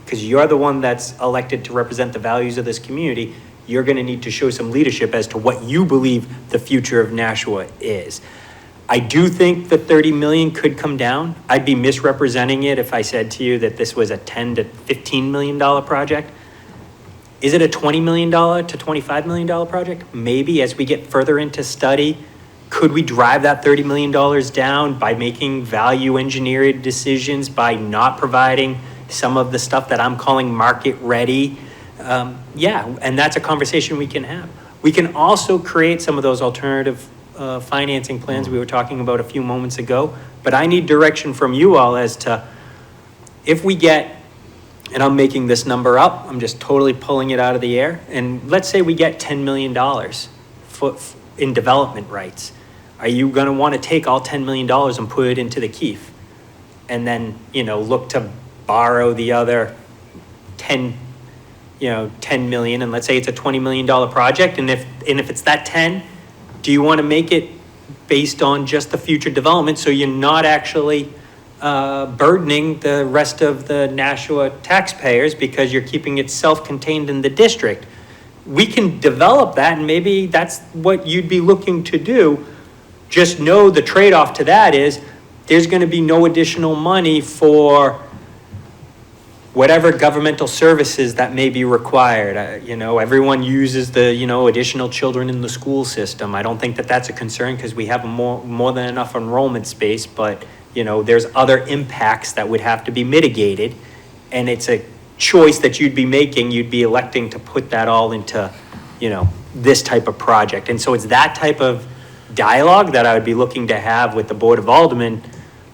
because you're the one that's elected to represent the values of this community. You're going to need to show some leadership as to what you believe the future of Nashua is. I do think that 30 million could come down. I'd be misrepresenting it if I said to you that this was a $10 to $15 million project. Is it a $20 million to $25 million project? Maybe, as we get further into study. Could we drive that $30 million down by making value engineered decisions, by not providing some of the stuff that I'm calling market ready? Yeah, and that's a conversation we can have. We can also create some of those alternative financing plans we were talking about a few moments ago, but I need direction from you all as to if we get, and I'm making this number up, I'm just totally pulling it out of the air, and let's say we get $10 million in development rights. Are you going to want to take all $10 million and put it into the Keefe and then, look to borrow the other 10 10 million, and let's say it's a $20 million project, and if it's that 10, do you want to make it based on just the future development, so you're not actually burdening the rest of the Nashua taxpayers because you're keeping it self-contained in the district? We can develop that, and maybe that's what you'd be looking to do. Just know the trade-off to that is there's going to be no additional money for whatever governmental services that may be required. Everyone uses the, additional children in the school system. I don't think that that's a concern because we have more than enough enrollment space, but, there's other impacts that would have to be mitigated. And it's a choice that you'd be making. You'd be electing to put that all into, this type of project. And so it's that type of dialogue that I would be looking to have with the Board of Aldermen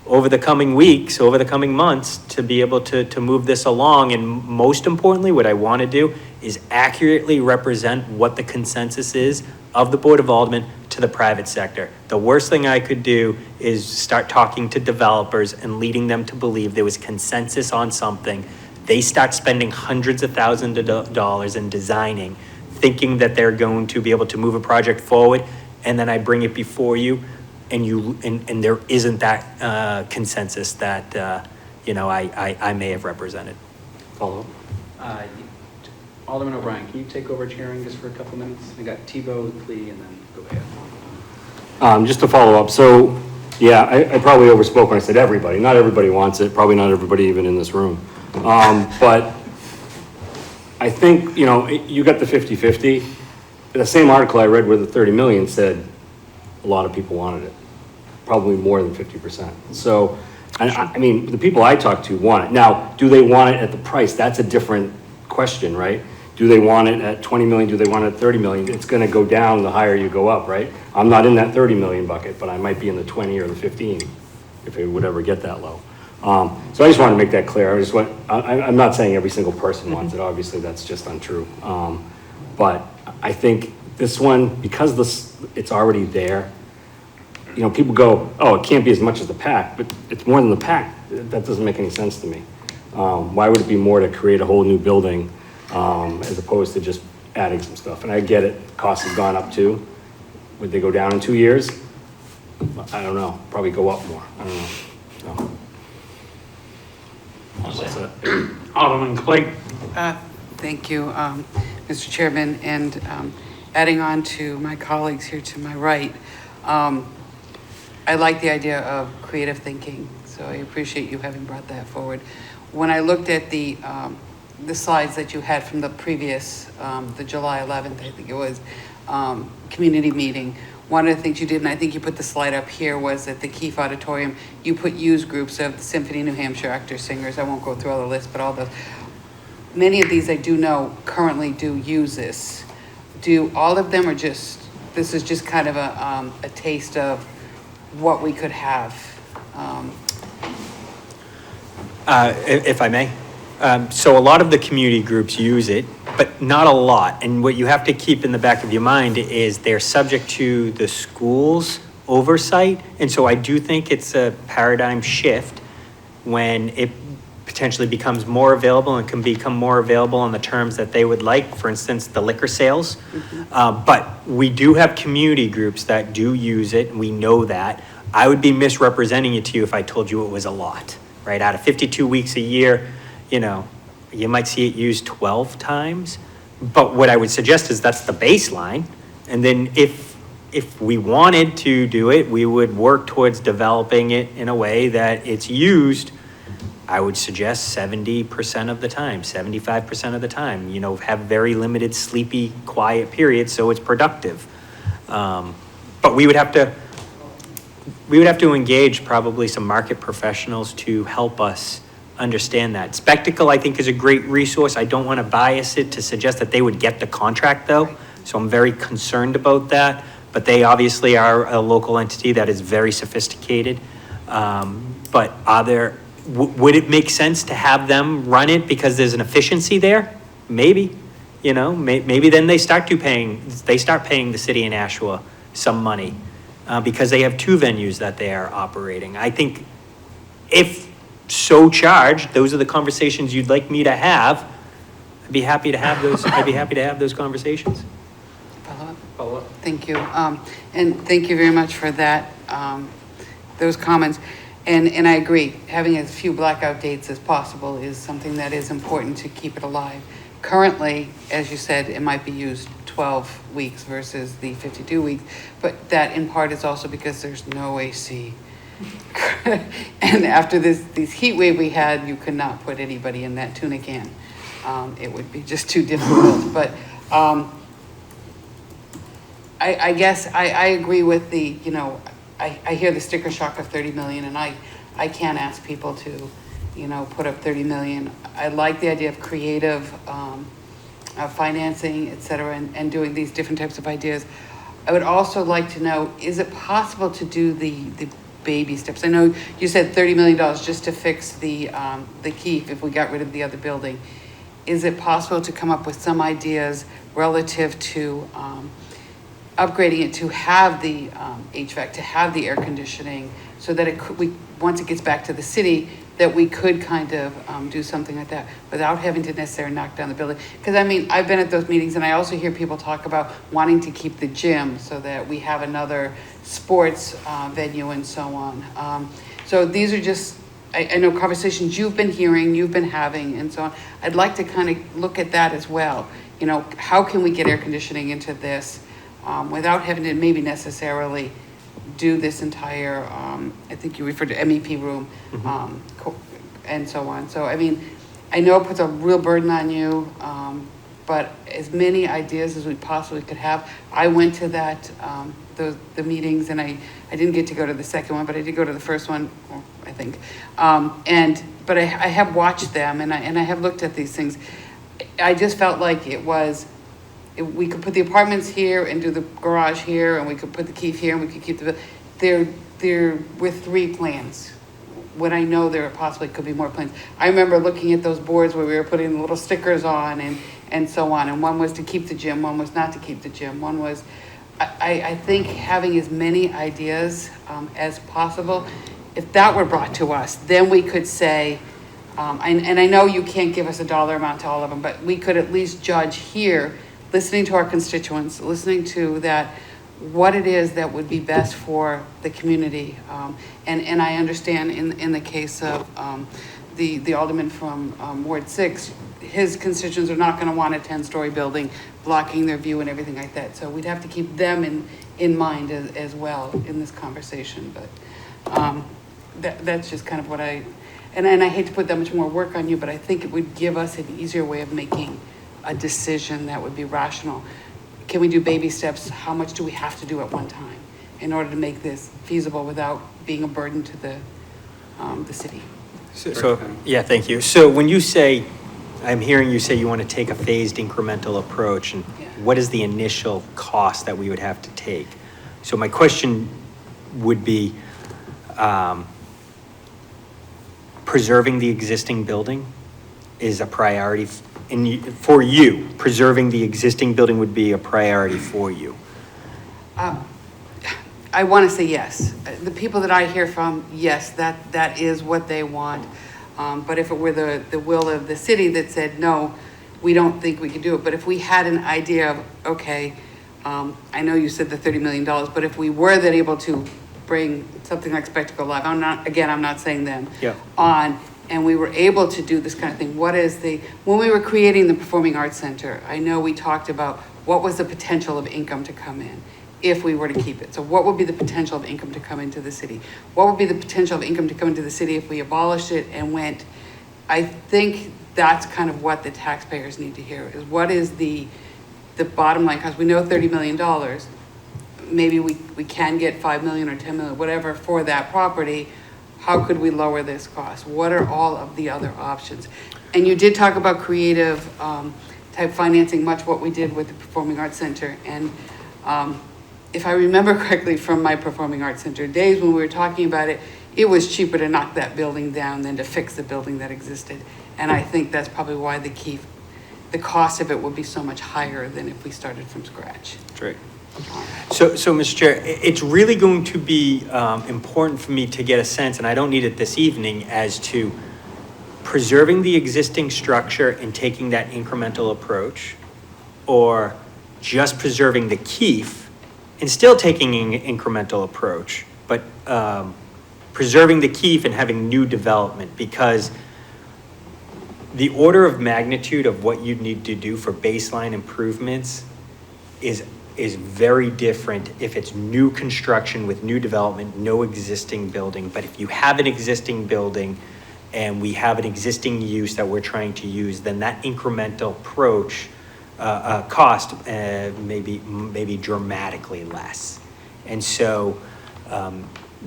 over the coming weeks, over the coming months, to be able to move this along. And most importantly, what I want to do is accurately represent what the consensus is of the Board of Aldermen to the private sector. The worst thing I could do is start talking to developers and leading them to believe there was consensus on something. They start spending hundreds of thousands of dollars in designing, thinking that they're going to be able to move a project forward, and then I bring it before you, and there isn't that consensus that I may have represented. Follow up? Alderman O'Brien, can you take over chairing just for a couple minutes? I got Tebow, Lee, and then go ahead. Just to follow up, so, yeah, I probably overspoke when I said everybody. Not everybody wants it, probably not everybody even in this room. But I think, you got the 50-50. The same article I read where the 30 million said a lot of people wanted it, probably more than 50%. So, I mean, the people I talk to want it. Now, do they want it at the price? That's a different question, right? Do they want it at 20 million? Do they want it at 30 million? It's going to go down the higher you go up, right? I'm not in that 30 million bucket, but I might be in the 20 or the 15 if it would ever get that low. So I just want to make that clear. I'm not saying every single person wants it. Obviously, that's just untrue. But I think this one, because it's already there, people go, oh, it can't be as much as the PAC, but it's more than the PAC. That doesn't make any sense to me. Why would it be more to create a whole new building as opposed to just adding some stuff? And I get it, cost has gone up too. Would they go down in 2 years? I don't know, probably go up more, I don't know. So. Alderman Clayton. Thank you, Mr. Chairman, and adding on to my colleagues here to my right, I like the idea of creative thinking, so I appreciate you having brought that forward. When I looked at the slides that you had from the previous, the July 11th, I think it was, community meeting, one of the things you did, and I think you put the slide up here, was at the Keefe Auditorium, you put used groups of the Symphony New Hampshire actors, singers. I won't go through all the list, but all those. Many of these I do know currently do use this. Do all of them, or just, this is just kind of a taste of what we could have? If I may. So a lot of the community groups use it, but not a lot. And what you have to keep in the back of your mind is they're subject to the school's oversight. And so I do think it's a paradigm shift when it potentially becomes more available and can become more available on the terms that they would like, for instance, the liquor sales. But we do have community groups that do use it, and we know that. I would be misrepresenting it to you if I told you it was a lot, right? Out of 52 weeks a year, you might see it used 12 times. But what I would suggest is that's the baseline. And then if we wanted to do it, we would work towards developing it in a way that it's used, I would suggest 70% of the time, 75% of the time, have very limited sleepy, quiet periods, so it's productive. But we would have to engage probably some market professionals to help us understand that. Spectacle, I think, is a great resource. I don't want to bias it to suggest that they would get the contract, though. So I'm very concerned about that. But they obviously are a local entity that is very sophisticated. But would it make sense to have them run it because there's an efficiency there? Maybe. Maybe then they start paying the city of Nashua some money because they have two venues that they are operating. I think if so charged, those are the conversations you'd like me to have. I'd be happy to have those conversations. Follow up? Thank you. And thank you very much for that, those comments. And I agree, having as few blackout dates as possible is something that is important to keep it alive. Currently, as you said, it might be used 12 weeks versus the 52 weeks, but that in part is also because there's no AC. And after this heat wave we had, you could not put anybody in that tuna can. It would be just too difficult, but I guess I agree with the, you know, I hear the sticker shock of 30 million, and I can't ask people to, you know, put up 30 million. I like the idea of creative financing, et cetera, and doing these different types of ideas. I would also like to know, is it possible to do the baby steps? I know you said $30 million just to fix the Keefe if we got rid of the other building. Is it possible to come up with some ideas relative to upgrading it to have the HVAC, to have the air conditioning, so that once it gets back to the city, that we could kind of do something like that without having to necessarily knock down the building? Because I mean, I've been at those meetings, and I also hear people talk about wanting to keep the gym so that we have another sports venue and so on. So these are just, I know conversations you've been hearing, you've been having, and so on. I'd like to kind of look at that as well. You know, how can we get air conditioning into this without having to maybe necessarily do this entire, I think you referred to MEP room, and so on. So, I mean, I know it puts a real burden on you, but as many ideas as we possibly could have. I went to that, the meetings, and I didn't get to go to the second one, but I did go to the first one, I think. But I have watched them, and I have looked at these things. I just felt like we could put the apartments here and do the garage here, and we could put the Keefe here, and we could keep they're with 3 plans, when I know there possibly could be more plans. I remember looking at those boards where we were putting the little stickers on and so on, and one was to keep the gym, one was not to keep the gym, one was, I think having as many ideas as possible, if that were brought to us, then we could say, and I know you can't give us a dollar amount to all of them, but we could at least judge here, listening to our constituents, listening to that, what it is that would be best for the community. And I understand in the case of the alderman from Ward 6, his constituents are not gonna want a 10-story building blocking their view and everything like that. So we'd have to keep them in mind as well in this conversation. But that's just kind of what and I hate to put that much more work on you, but I think it would give us an easier way of making a decision that would be rational. Can we do baby steps? How much do we have to do at one time in order to make this feasible without being a burden to the city? So, yeah, thank you. So when you say, I'm hearing you say you want to take a phased incremental approach, and Yeah. what is the initial cost that we would have to take? So my question would be, preserving the existing building is a priority for you. Preserving the existing building would be a priority for you. I want to say yes. The people that I hear from, yes, that is what they want. But if it were the will of the city that said, no, we don't think we could do it. But if we had an idea of, okay, I know you said the $30 million, but if we were then able to bring something like Spectacle Live, I'm not saying them, Yeah. on, and we were able to do this kind of thing, when we were creating the Performing Arts Center, I know we talked about what was the potential of income to come in if we were to keep it. So what would be the potential of income to come into the city? What would be the potential of income to come into the city if we abolished it and went? I think that's kind of what the taxpayers need to hear, is what is the bottom line cost? We know $30 million. Maybe we can get 5 million or 10 million, whatever, for that property. How could we lower this cost? What are all of the other options? And you did talk about creative type financing, much what we did with the Performing Arts Center. And if I remember correctly from my Performing Arts Center days when we were talking about it, it was cheaper to knock that building down than to fix the building that existed. And I think that's probably why the cost of it would be so much higher than if we started from scratch. Great. So, Mr. Chair, it's really going to be important for me to get a sense, and I don't need it this evening, as to preserving the existing structure and taking that incremental approach, or just preserving the keef and still taking an incremental approach, but preserving the keef and having new development, because the order of magnitude of what you'd need to do for baseline improvements is very different if it's new construction with new development, no existing building. But if you have an existing building and we have an existing use that we're trying to use, then that incremental approach cost maybe dramatically less. And so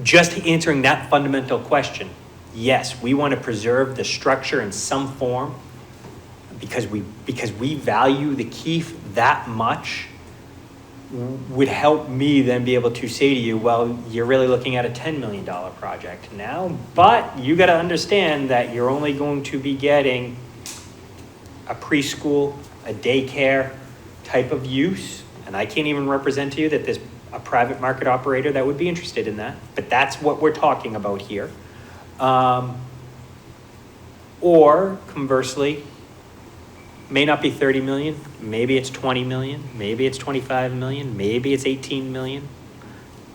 just answering that fundamental question, yes, we want to preserve the structure in some form because we value the keef that much, would help me then be able to say to you, well, you're really looking at a $10 million project now, but you got to understand that you're only going to be getting a preschool, a daycare type of use, and I can't even represent to you that there's a private market operator that would be interested in that, but that's what we're talking about here. Or conversely, may not be 30 million, maybe it's 20 million, maybe it's 25 million, maybe it's 18 million,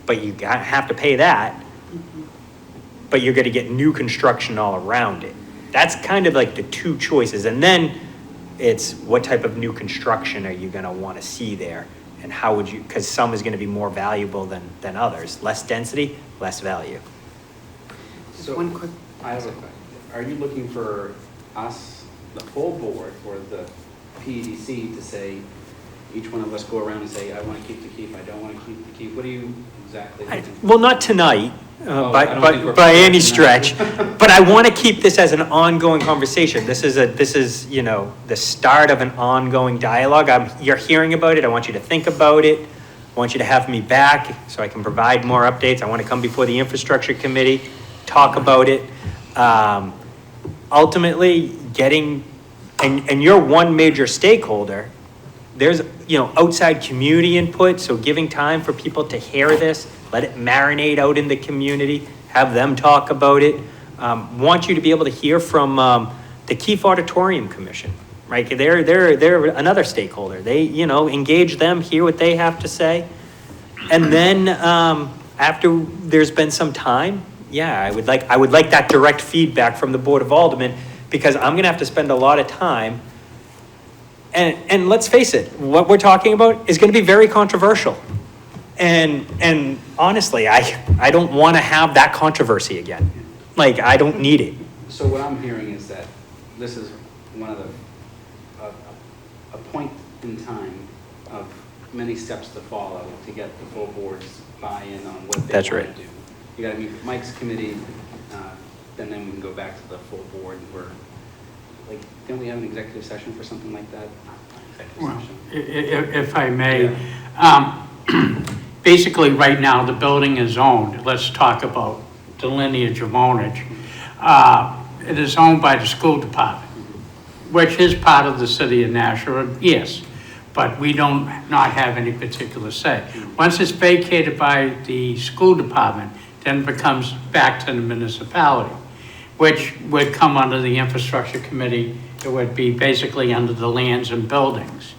but you have to pay that, but you're gonna get new construction all around it. That's kind of like the two choices, and then it's what type of new construction are you gonna wanna see there, and how would you, because some is gonna be more valuable than others. Less density, less value. So, One quick- I have a question. Are you looking for us, the full board, or the PEDC to say, each one of us go around and say, I want to keep the keep, I don't want to keep the keep? What are you exactly looking for? Well, not tonight, I don't think we're by any tonight. stretch, but I want to keep this as an ongoing conversation. This is the start of an ongoing dialogue. You're hearing about it. I want you to think about it. I want you to have me back so I can provide more updates. I want to come before the infrastructure committee, talk about it. Ultimately, and you're one major stakeholder. There's, outside community input, so giving time for people to hear this, let it marinate out in the community, have them talk about it. Want you to be able to hear from the Keefe Auditorium Commission, right? They're another stakeholder. They, engage them, hear what they have to say. And then after there's been some time, yeah, I would like that direct feedback from the Board of Aldermen, because I'm gonna have to spend a lot of time. And let's face it, what we're talking about is gonna be very controversial. And honestly, I don't wanna have that controversy again. Like, I don't need it. So what I'm hearing is that this is one of a point in time of many steps to follow to get the full board's buy-in on what they That's want right. to do. You gotta meet Mike's committee, and then we can go back to the full board where, didn't we have an executive session for something like that? Well, if I may, basically right now the building is owned. Let's talk about the lineage of ownage. It is owned by the school department, which is part of the city of Nashua, yes, but we don't not have any particular say. Once it's vacated by the school department, then it becomes back to the municipality, which would come under the infrastructure committee. It would be basically under the lands and buildings.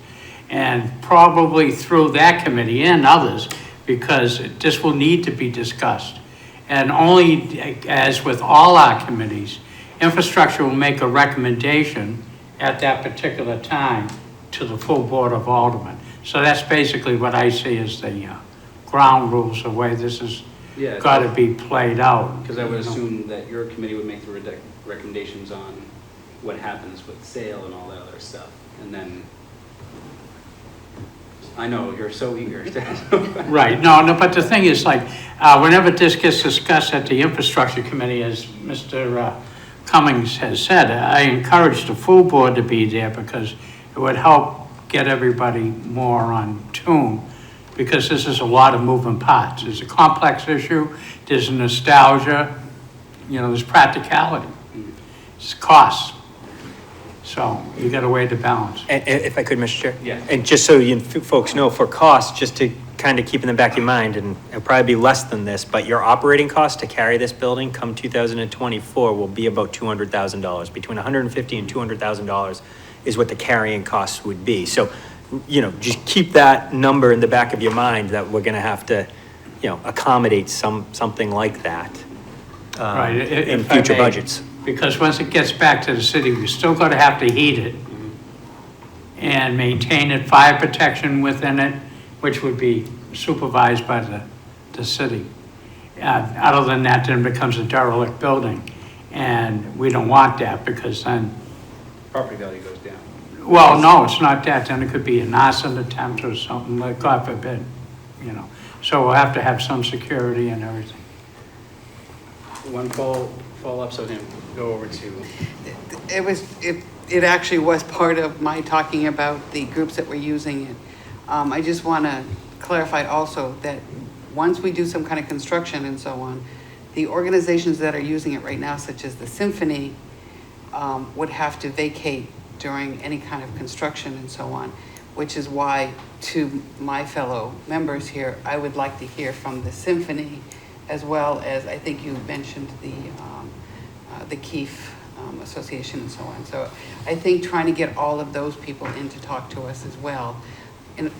And probably through that committee and others, because this will need to be discussed. And only, as with all our committees, infrastructure will make a recommendation at that particular time to the full Board of Aldermen. So that's basically what I see as the ground rules, the way this is got to be played out. Because I would assume that your committee would make the recommendations on what happens with sale and all that other stuff. And then, I know, you're so eager. Right, no, but the thing is, whenever this gets discussed at the infrastructure committee, as Mr. Cummings has said, I encourage the full board to be there because it would help get everybody more on tune, because this is a lot of moving parts. It's a complex issue, there's nostalgia, there's practicality, it's cost. So you got to weigh the balance. And if I could, Mr. Chair? Yeah. And just so you folks know, for costs, just to kind of keep in the back of your mind, and it'll probably be less than this, but your operating cost to carry this building come 2024 will be about $200,000. Between $150,000 and $200,000 is what the carrying costs would be. So, just keep that number in the back of your mind that we're going to have to, accommodate something like that Right, in if I future may. budgets. Because once it gets back to the city, we're still going to have to heat it and maintain it, fire protection within it, which would be supervised by the city. Other than that, then it becomes a derelict building. And we don't want that because then, Property value goes down. well, no, it's not that. Then it could be an arson attempt or something, like, God forbid, So we'll have to have some security and everything. One follow-up, so then go over to, It actually was part of my talking about the groups that were using it. I just want to clarify also that once we do some kind of construction and so on, the organizations that are using it right now, such as the Symphony, would have to vacate during any kind of construction and so on, which is why, to my fellow members here, I would like to hear from the Symphony, as well as, I think you mentioned the Keefe Association and so on. So I think trying to get all of those people in to talk to us as well. And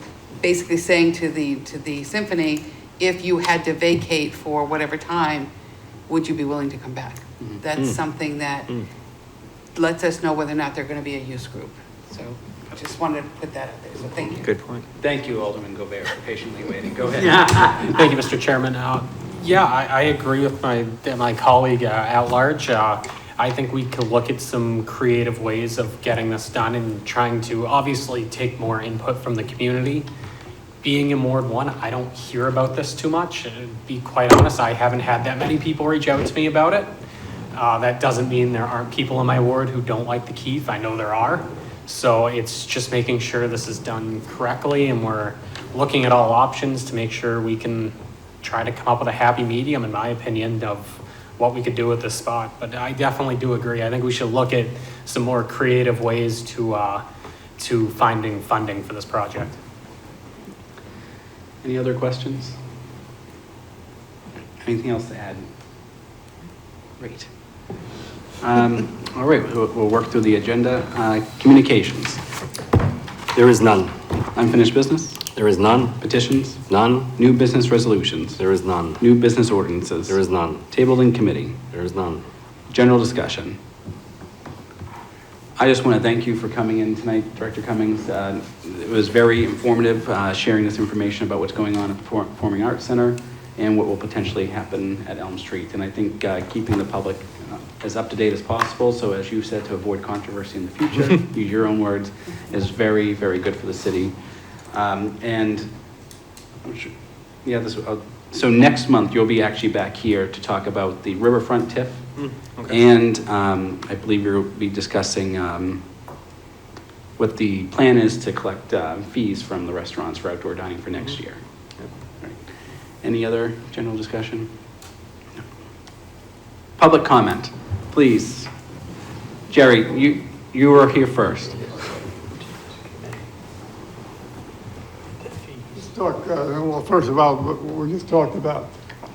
basically saying to the Symphony, if you had to vacate for whatever time, would you be willing to come back? That's something that lets us know whether or not they're going to be a use group. So just wanted to put that out there, so thank you. Good point. thank you, Alderman Gobert, for patiently waiting. Go ahead. Thank you, Mr. Chairman. Yeah, I agree with my colleague at large. I think we could look at some creative ways of getting this done and trying to obviously take more input from the community. Being in Ward 1, I don't hear about this too much. To be quite honest, I haven't had that many people reach out to me about it. That doesn't mean there aren't people in my ward who don't like the Keith. I know there are. So it's just making sure this is done correctly, and we're looking at all options to make sure we can try to come up with a happy medium, in my opinion, of what we could do with this spot. But I definitely do agree. I think we should look at some more creative ways to finding funding for this project. Any other questions? Anything else to add? Great. All right, we'll work through the agenda. Communications, There is none. unfinished business, There is none. petitions, None. new business resolutions, There is none. new business ordinances. There is none. Tabled in committee, There is none. general discussion. I just want to thank you for coming in tonight, Director Cummings. It was very informative, sharing this information about what's going on at the Performing Arts Center and what will potentially happen at Elm Street. And I think keeping the public as up to date as possible, so as you said, to avoid controversy in the future, use your own words, is very, very good for the city. So next month, you'll be actually back here to talk about the Riverfront TIF. Okay. And I believe you'll be discussing what the plan is to collect fees from the restaurants for outdoor dining for next year. Right. Any other general discussion? No. Public comment, please. Jerry, you were here first. Let's talk, well, first of all, what we just talked about.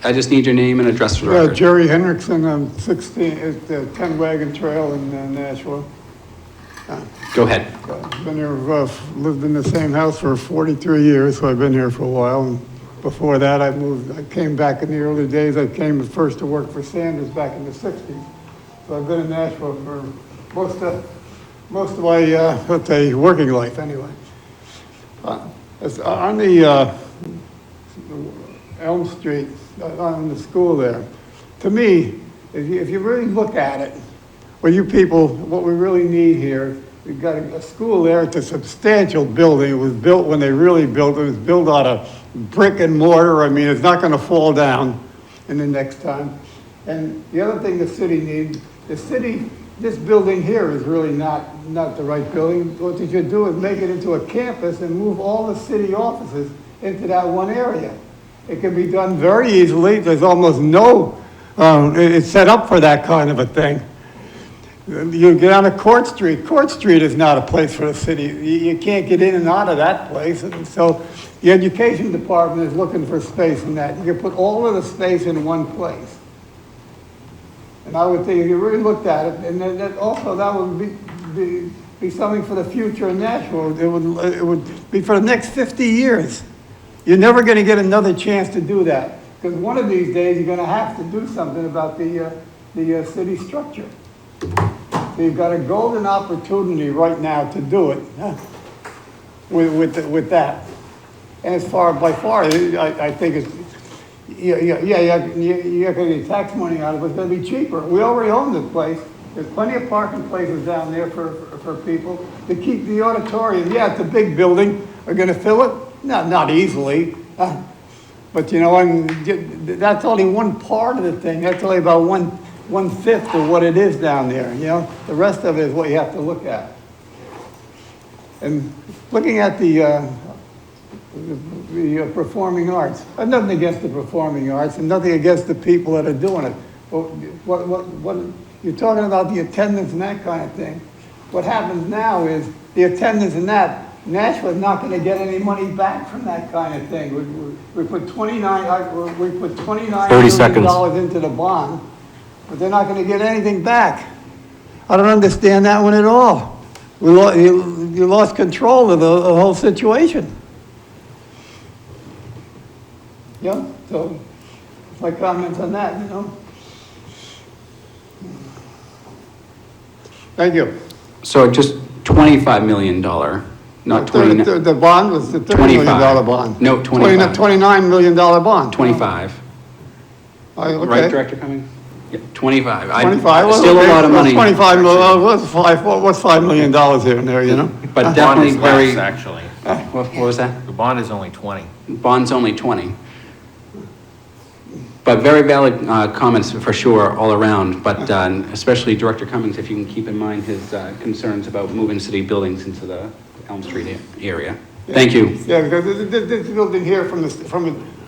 I just need your name and address for the record. Jerry Hendrickson, I'm 16, at the 10 Wagon Trail in Nashua. Go ahead. Been here, lived in the same house for 43 years, so I've been here for a while. And before that, I came back in the early days. I came first to work for Sanders back in the 60s. So I've been in Nashua for most of my, let's say, working life anyway. On the Elm Street, on the school there, to me, if you really look at it, well, you people, what we really need here, we've got a school there. It's a substantial building. It was built when they really built it. It was built out of brick and mortar. I mean, it's not going to fall down in the next time. And the other thing the city needs, this building here is really not the right building. What you should do is make it into a campus and move all the city offices into that one area. It can be done very easily. There's almost no, it's set up for that kind of a thing. You get on a Court Street. Court Street is not a place for the city. You can't get in and out of that place. And so the education department is looking for space in that. You can put all of the space in one place. And I would think if you really looked at it, and then that also that would be something for the future in Nashua. It would be for the next 50 years. You're never going to get another chance to do that. Because one of these days, you're going to have to do something about the city structure. So you've got a golden opportunity right now to do it with that. And as far, by far, I think it's, you're going to get tax money out of it, it's going to be cheaper. We already own this place. There's plenty of parking places down there for people to keep the auditorium. Yeah, it's a big building. Are going to fill it? No, not easily. But you know, and that's only one part of the thing. That's only about one-fifth of what it is down there, you know? The rest of it is what you have to look at. And looking at the performing arts, I have nothing against the performing arts and nothing against the people that are doing it. But what you're talking about the attendance and that kind of thing. What happens now is the attendance and that, Nashua is not going to get any money back from that kind of thing. We put $29 million into the bond, but they're not going to get anything back. I don't understand that one at all. You lost control of the whole situation. Yeah, so my comments on that, you know. Thank you. So just $25 million, not 20. The bond was the $30 million bond. No, 25. $29 million bond. 25. Okay. Right, Director Cummings? Yeah, 25. 25. Well, Still a lot of money. 25 million. What's $5 million here and there, you know? But definitely very, Less, actually. what was that? The bond is only 20. Bond's only 20. But very valid comments for sure, all around, but especially Director Cummings, if you can keep in mind his concerns about moving city buildings into the Elm Street area. Thank you. Yeah, because this building here from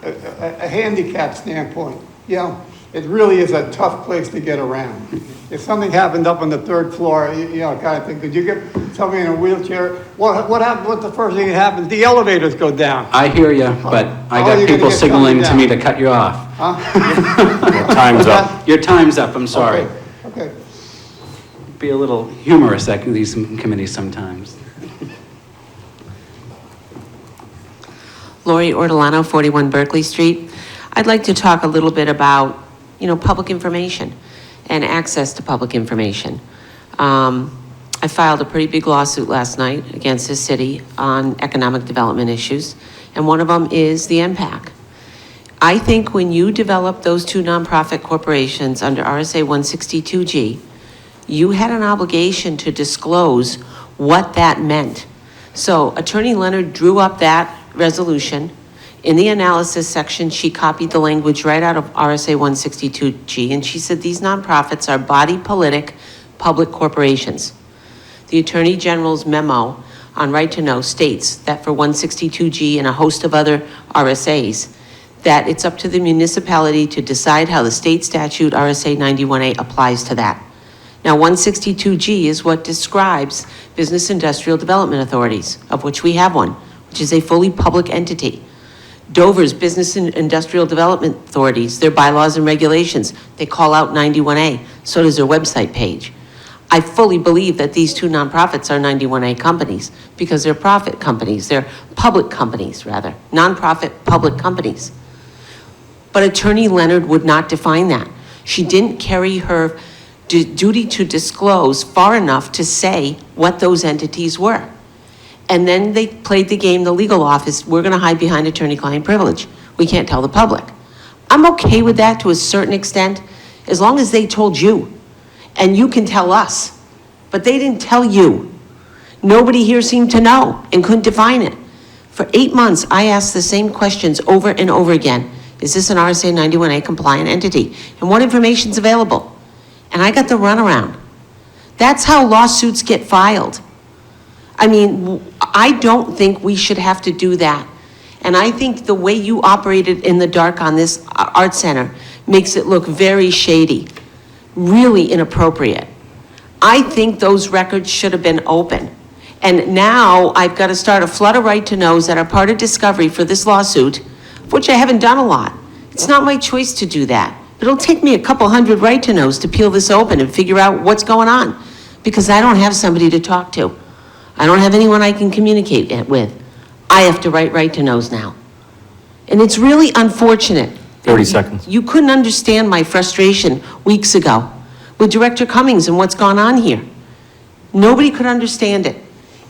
a handicap standpoint, you know, it really is a tough place to get around. If something happened up on the third floor, you know, kind of thing, could you get somebody in a wheelchair? What happened? What's the first thing that happens? The elevators go down. I hear you, but I How are you got gonna people get signaling to somebody me to cut you off. Huh? Time's up. Your time's up, I'm sorry. Okay. Be a little humorous at these committees sometimes. Lori Ortolano, 41 Berkeley Street. I'd like to talk a little bit about, you know, public information and access to public information. I filed a pretty big lawsuit last night against the city on economic development issues, and one of them is the MPAC. I think when you develop those two nonprofit corporations under RSA 162G, you had an obligation to disclose what that meant. So Attorney Leonard drew up that resolution. In the analysis section, she copied the language right out of RSA 162G, and she said these nonprofits are body politic public corporations. The Attorney General's memo on Right to Know states that for 162G and a host of other RSAs, that it's up to the municipality to decide how the state statute RSA 91A applies to that. Now, 162G is what describes business industrial development authorities, of which we have one, which is a fully public entity. Dover's business and industrial development authorities, their bylaws and regulations, they call out 91A. So does their website page. I fully believe that these two nonprofits are 91A companies because they're profit companies. They're public companies, rather. Nonprofit public companies. But Attorney Leonard would not define that. She didn't carry her duty to disclose far enough to say what those entities were. And then they played the game, the legal office, we're going to hide behind attorney-client privilege. We can't tell the public. I'm okay with that to a certain extent, as long as they told you. And you can tell us. But they didn't tell you. Nobody here seemed to know and couldn't define it. For 8 months, I asked the same questions over and over again. Is this an RSA 91A compliant entity? And what information's available? And I got the runaround. That's how lawsuits get filed. I mean, I don't think we should have to do that. And I think the way you operated in the dark on this art center makes it look very shady, really inappropriate. I think those records should have been open. And now I've got to start a flood of right-to-knows that are part of discovery for this lawsuit, which I haven't done a lot. It's not my choice to do that. It'll take me a couple hundred right-to-knows to peel this open and figure out what's going on, because I don't have somebody to talk to. I don't have anyone I can communicate it with. I have to write right-to-knows now. And it's really unfortunate. 30 seconds. You couldn't understand my frustration weeks ago with Director Cummings and what's gone on here. Nobody could understand it.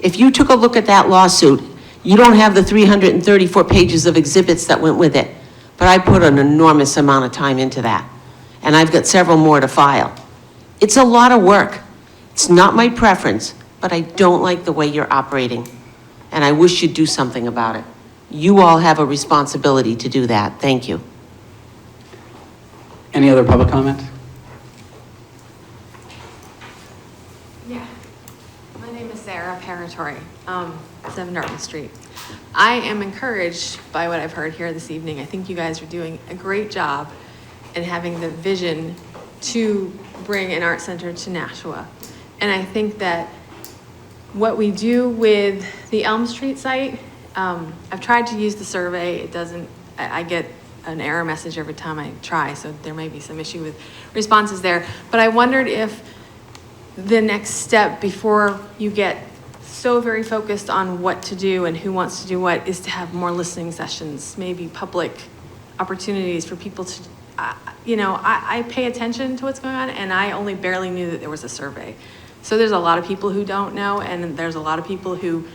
If you took a look at that lawsuit, you don't have the 334 pages of exhibits that went with it. But I put an enormous amount of time into that. And I've got several more to file. It's a lot of work. It's not my preference, but I don't like the way you're operating. And I wish you'd do something about it. You all have a responsibility to do that. Thank you. Any other public comment? Yeah. My name is Sarah Paratori, 7 Dartmouth Street. I am encouraged by what I've heard here this evening. I think you guys are doing a great job in having the vision to bring an art center to Nashua. And I think that what we do with the Elm Street site, I've tried to use the survey. It doesn't, I get an error message every time I try, so there may be some issue with responses there. But I wondered if the next step before you get so very focused on what to do and who wants to do what is to have more listening sessions, maybe public opportunities for people to, I pay attention to what's going on, and I only barely knew that there was a survey. So there's a lot of people who don't know, and there's a lot of people who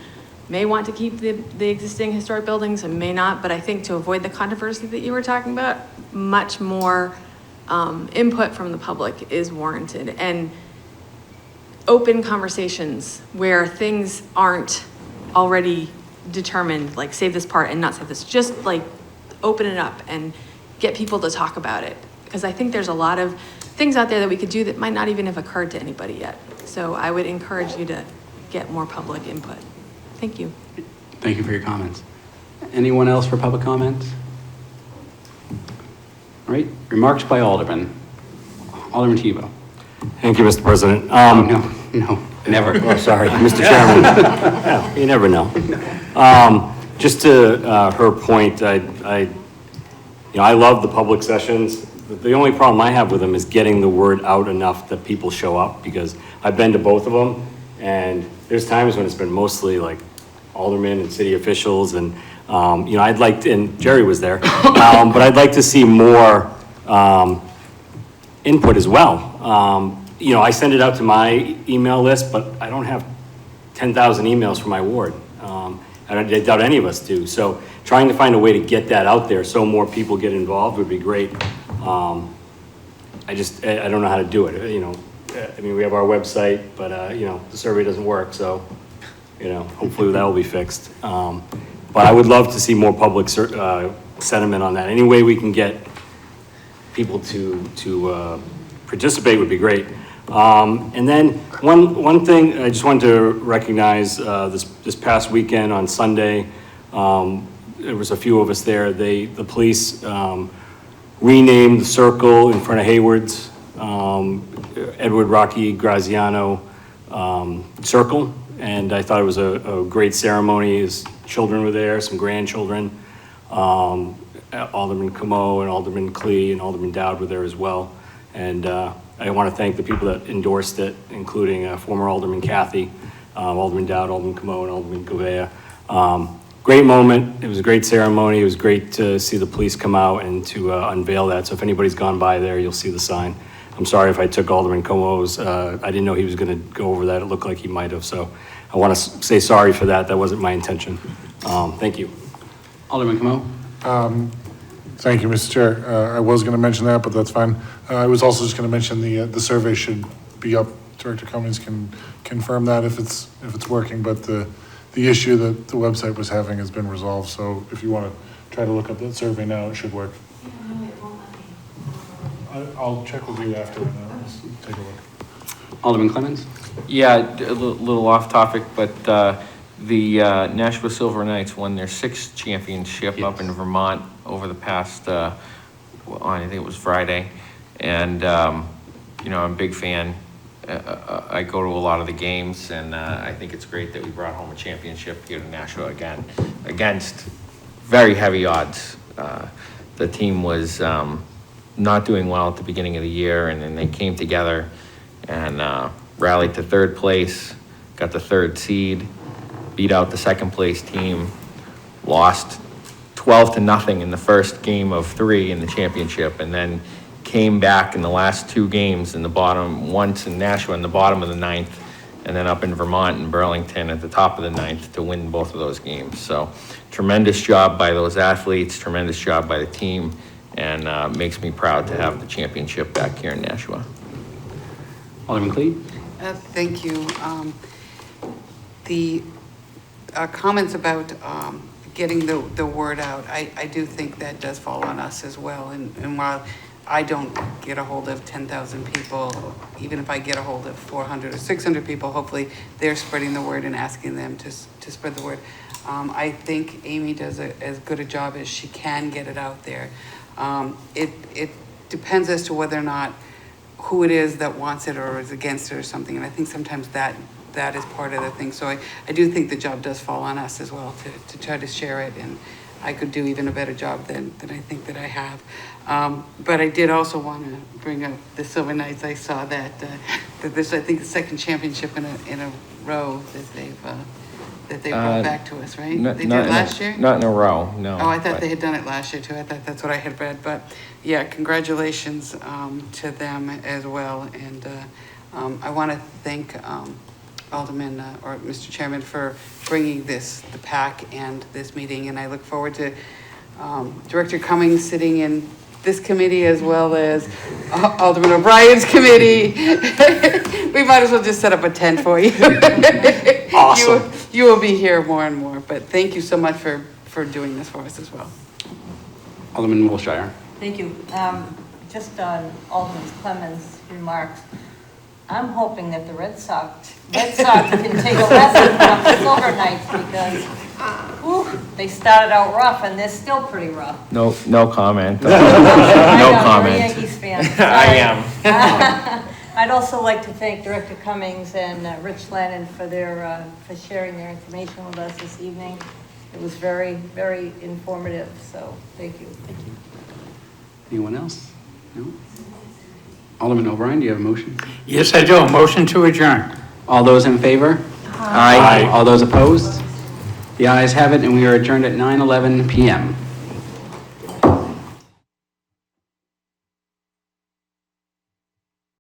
may want to keep the existing historic buildings and may not, but I think to avoid the controversy that you were talking about, much more input from the public is warranted. And open conversations where things aren't already determined, like save this part and not save this, just like open it up and get people to talk about it. Because I think there's a lot of things out there that we could do that might not even have occurred to anybody yet. So I would encourage you to get more public input. Thank you. Thank you for your comments. Anyone else for public comment? All right, remarks by Alderman. Alderman Tebow. Thank you, Mr. President. No, never. Oh, sorry, Mr. Chairman. Yeah, you never know. Just to her point, I love the public sessions. The only problem I have with them is getting the word out enough that people show up, because I've been to both of them, and there's times when it's been mostly like aldermen and city officials, and I'd like to, and Jerry was there, but I'd like to see more input as well. I send it out to my email list, but I don't have 10,000 emails from my ward. I doubt any of us do. So trying to find a way to get that out there so more people get involved would be great. I don't know how to do it. We have our website, but the survey doesn't work. So, hopefully that will be fixed. But I would love to see more public sentiment on that. Any way we can get people to participate would be great. And then one thing I just wanted to recognize, this past weekend on Sunday, there was a few of us there. The police renamed the circle in front of Hayward's Edward Rocky Graziano Circle, and I thought it was a great ceremony. His children were there, some grandchildren. Alderman Camo and Alderman Klee and Alderman Dowd were there as well. And I want to thank the people that endorsed it, including former Alderman Kathy, Alderman Dowd, Alderman Camo, and Alderman Govea. Great moment. It was a great ceremony. It was great to see the police come out and to unveil that. So if anybody's gone by there, you'll see the sign. I'm sorry if I took Alderman Como's. I didn't know he was going to go over that. It looked like he might have. So I want to say sorry for that. That wasn't my intention. Thank you. Alderman Camo. Thank you, Mr. Chair. I was going to mention that, but that's fine. I was also just going to mention the survey should be up. Director Cummings can confirm that if it's working, but the issue that the website was having has been resolved. So if you want to try to look up that survey now, it should work. I'll check with you after and let's take a look. Alderman Clemens. Yeah, a little off topic, but the Nashua Silver Knights won their 6th championship up in Vermont over the past, I think it was Friday. And, I'm a big fan. I go to a lot of the games, and I think it's great that we brought home a championship here to Nashua again, against very heavy odds. The team was not doing well at the beginning of the year, and then they came together and rallied to third place, got the third seed, beat out the second place team, lost 12-0 in the first game of 3 in the championship, and then came back in the last 2 games in the bottom, once in Nashua in the bottom of the 9th, and then up in Vermont and Burlington at the top of the 9th to win both of those games. So tremendous job by those athletes, tremendous job by the team, and makes me proud to have the championship back here in Nashua. Alderman Clee? Thank you. The comments about getting the word out, I do think that does fall on us as well. And while I don't get a hold of 10,000 people, even if I get a hold of 400 or 600 people, hopefully they're spreading the word and asking them to spread the word. I think Amy does as good a job as she can get it out there. It depends as to whether or not who it is that wants it or is against it or something. And I think sometimes that is part of the thing. So I do think the job does fall on us as well to try to share it. And I could do even a better job than I think that I have. But I did also want to bring up the Silver Knights. I saw that this, I think, the second championship in a row that they brought back to us, right? They did last year? Not in a row, no. Oh, I thought they had done it last year too. I thought that's what I had read. But yeah, congratulations to them as well. And I want to thank Alderman or Mr. Chairman for bringing the PAC and this meeting. And I look forward to Director Cummings sitting in this committee as well as Alderman O'Brien's committee. We might as well just set up a tent for you. Awesome. You will be here more and more, but thank you so much for doing this for us as well. Alderman Wilshire. Thank you. Just on Alderman Clemens' remarks, I'm hoping that the Red Sox can take a lesson from the Silver Knights because they started out rough and they're still pretty rough. No comment. No comment. Yankees fan. I am. I'd also like to thank Director Cummings and Rich Lannon for sharing their information with us this evening. It was very, very informative, so thank you. Thank you. Anyone else? No? Alderman O'Brien, do you have a motion? Yes, I do. A motion to adjourn. All those in favor? Aye. All those opposed? The ayes have it, and we are adjourned at 9:11 p.m.